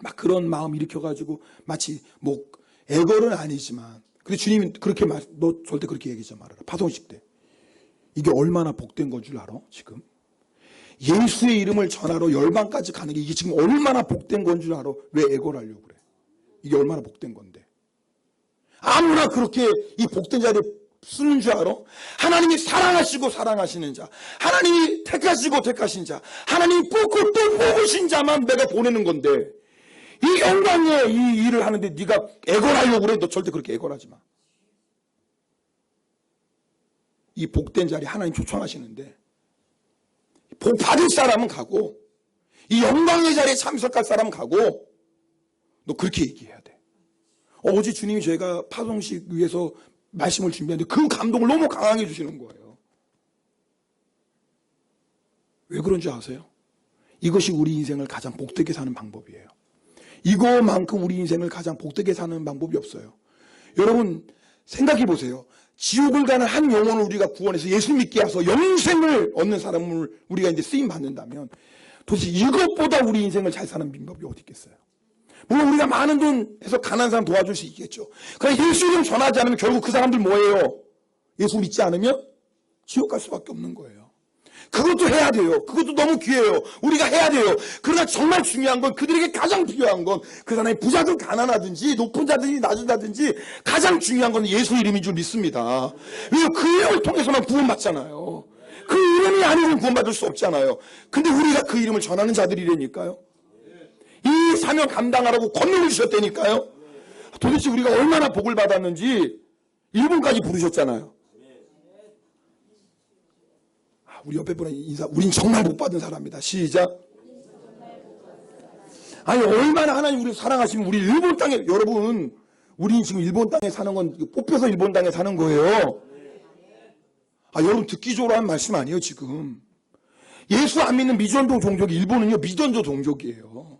막 그런 마음 일으켜가지고 마치 뭐 애걸은 아니지만 근데 주님이 그렇게 너 절대 그렇게 얘기하지 말아라. 파송식 때 이게 얼마나 복된 건 줄 알아? 지금 예수의 이름을 전하러 열방까지 가는 게 이게 지금 얼마나 복된 건 줄 알아? 왜 애걸하려고 그래? 이게 얼마나 복된 건데 아무나 그렇게 이 복된 자리에 쓰는 줄 알아? 하나님이 사랑하시고 사랑하시는 자, 하나님이 택하시고 택하신 자, 하나님이 뽑고 또 뽑으신 자만 내가 보내는 건데 이 영광의 이 일을 하는데 네가 애걸하려고 그래? 너 절대 그렇게 애걸하지 마. 이 복된 자리 하나님 초청하시는데 복 받을 사람은 가고 이 영광의 자리에 참석할 사람은 가고 너 그렇게 얘기해야 돼. 어제 주님이 저희가 파송식 위해서 말씀을 준비하는데 그 감동을 너무 강하게 주시는 거예요. 왜 그런 줄 아세요? 이것이 우리 인생을 가장 복되게 사는 방법이에요. 이거만큼 우리 인생을 가장 복되게 사는 방법이 없어요. 여러분 생각해 보세요. 지옥을 가는 한 영혼을 우리가 구원해서 예수 믿게 해서 영생을 얻는 사람을 우리가 이제 쓰임 받는다면 도대체 이것보다 우리 인생을 잘 사는 방법이 어디 있겠어요? 물론 우리가 많은 돈 해서 가난한 사람 도와줄 수 있겠죠. 그러나 예수 이름 전하지 않으면 결국 그 사람들 뭐예요? 예수 믿지 않으면 지옥 갈 수밖에 없는 거예요. 그것도 해야 돼요. 그것도 너무 귀해요. 우리가 해야 돼요. 그러나 정말 중요한 건 그들에게 가장 필요한 건 그 사람이 부자든 가난하든지 높은 자든지 낮은 자든지 가장 중요한 건 예수 이름인 줄 믿습니다. 왜냐하면 그 이름을 통해서만 구원받잖아요. 그 이름이 아니면 구원받을 수 없잖아요. 근데 우리가 그 이름을 전하는 자들이라니까요. 이 사명 감당하라고 권능을 주셨다니까요. 도대체 우리가 얼마나 복을 받았는지 일본까지 부르셨잖아요. 우리 옆에 분의 인사, 우린 정말 복 받은 사람입니다. 시작. 아니 얼마나 하나님 우리를 사랑하시면 우리 일본 땅에, 여러분 우리 지금 일본 땅에 사는 건 뽑혀서 일본 땅에 사는 거예요. 여러분 듣기 좋으로 한 말씀 아니에요 지금. 예수 안 믿는 미전도 종족이 일본은요 미전도 종족이에요.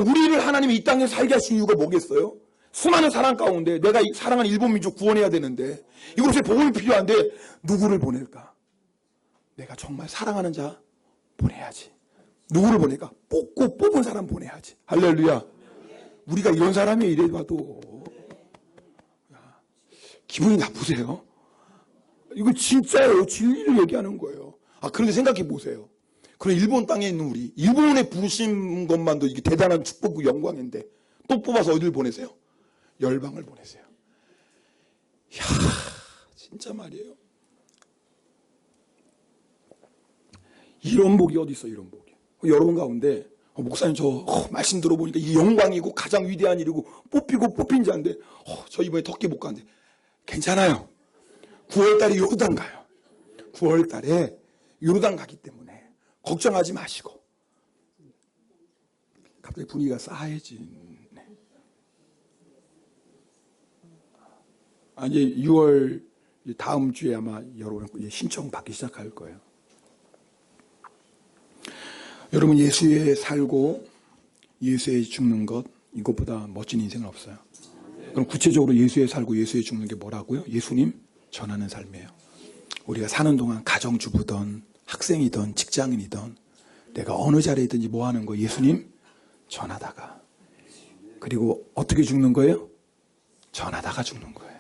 우리를 하나님이 이 땅에 살게 하신 이유가 뭐겠어요? 수많은 사랑 가운데 내가 사랑하는 일본 민족 구원해야 되는데 이곳에 복음이 필요한데 누구를 보낼까? 내가 정말 사랑하는 자 보내야지. 누구를 보낼까? 뽑은 사람 보내야지. 할렐루야. 우리가 이런 사람이 이래봐도 기분이 나쁘세요? 이거 진짜예요. 진리를 얘기하는 거예요. 그런데 생각해 보세요. 그럼 일본 땅에 있는 우리, 일본에 부르신 것만도 이게 대단한 축복과 영광인데 또 뽑아서 어디를 보내세요? 열방을 보내세요. 이야, 진짜 말이에요. 이런 복이 어디 있어, 이런 복이. 여러분 가운데 목사님 저 말씀 들어보니까 이 영광이고 가장 위대한 일이고 뽑힌 자인데 저 이번에 터키 못 가는데 괜찮아요. 9월달에 요르단 가요. 9월달에 요르단 가기 때문에 걱정하지 마시고. 갑자기 분위기가 싸해지네. 이제 6월 다음 주에 아마 여러분 신청 받기 시작할 거예요. 여러분 예수에 살고 예수에 죽는 것 이것보다 멋진 인생은 없어요. 그럼 구체적으로 예수에 살고 예수에 죽는 게 뭐라고요? 예수님 전하는 삶이에요. 우리가 사는 동안 가정주부든 학생이든 직장인이든 내가 어느 자리에 있든지 뭐 하는 거예요? 예수님 전하다가. 그리고 어떻게 죽는 거예요? 전하다가 죽는 거예요.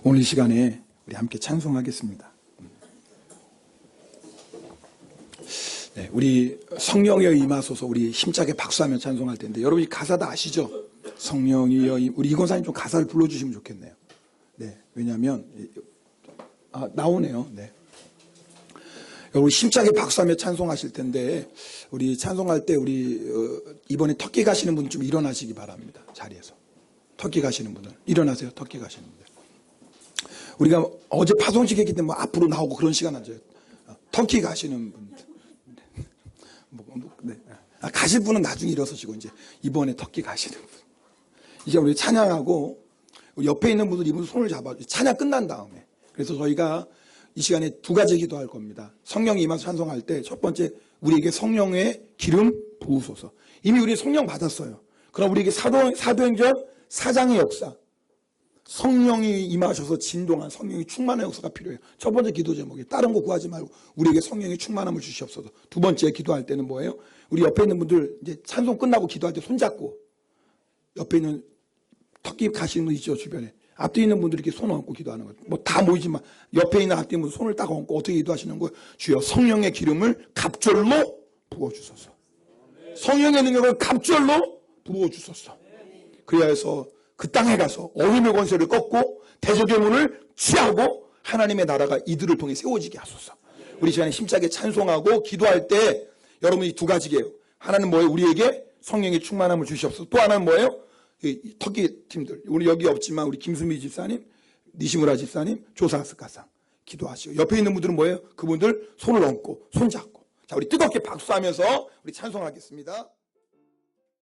오늘 이 시간에 우리 함께 찬송하겠습니다. 네, 우리 성령이여 임하소서 우리 힘차게 박수하며 찬송할 텐데 여러분 이 가사 다 아시죠? 성령이여 우리 이건사님 좀 가사를 불러주시면 좋겠네요. 네, 왜냐하면 나오네요. 네. 여러분 힘차게 박수하며 찬송하실 텐데 우리 찬송할 때 우리 이번에 터키 가시는 분 좀 일어나시기 바랍니다. 자리에서 터키 가시는 분들 일어나세요. 터키 가시는 분들. 우리가 어제 파송식 했기 때문에 앞으로 나오고 그런 시간 안 줘요. 터키 가시는 분들. 네. 가실 분은 나중에 일어서시고 이제 이번에 터키 가시는 분. 이제 우리 찬양하고 우리 옆에 있는 분들 이분 손을 잡아주세요. 찬양 끝난 다음에. 그래서 저희가 이 시간에 두 가지 기도할 겁니다. 성령이 임하서 찬송할 때 첫 번째 우리에게 성령의 기름 부으소서. 이미 우리 성령 받았어요. 그럼 우리에게 사도행전 4장의 역사. 성령이 임하셔서 진동한 성령이 충만한 역사가 필요해요. 첫 번째 기도 제목이 다른 거 구하지 말고 우리에게 성령의 충만함을 주시옵소서. 두 번째 기도할 때는 뭐예요? 우리 옆에 있는 분들 이제 찬송 끝나고 기도할 때 손잡고 옆에 있는 터키 가시는 분 있죠 주변에 앞뒤 있는 분들이 이렇게 손 얹고 기도하는 거예요. 뭐 다 모이지만 옆에 있는 앞뒤 있는 분 손을 딱 얹고 어떻게 기도하시는 거예요? 주여 성령의 기름을 갑절로 부어주소서. 성령의 능력을 갑절로 부어주소서. 그래야 해서 그 땅에 가서 어둠의 권세를 꺾고 대적의 문을 취하고 하나님의 나라가 이들을 통해 세워지게 하소서. 우리 시간에 힘차게 찬송하고 기도할 때 여러분이 두 가지예요. 하나는 뭐예요? 우리에게 성령의 충만함을 주시옵소서. 또 하나는 뭐예요? 이 터키 팀들, 우리 여기 없지만 우리 김수미 집사님, 니시무라 집사님, 조사스카상 기도하시고, 옆에 있는 분들은 뭐예요? 그분들 손을 얹고 손잡고. 자, 우리 뜨겁게 박수하면서 우리 찬송하겠습니다.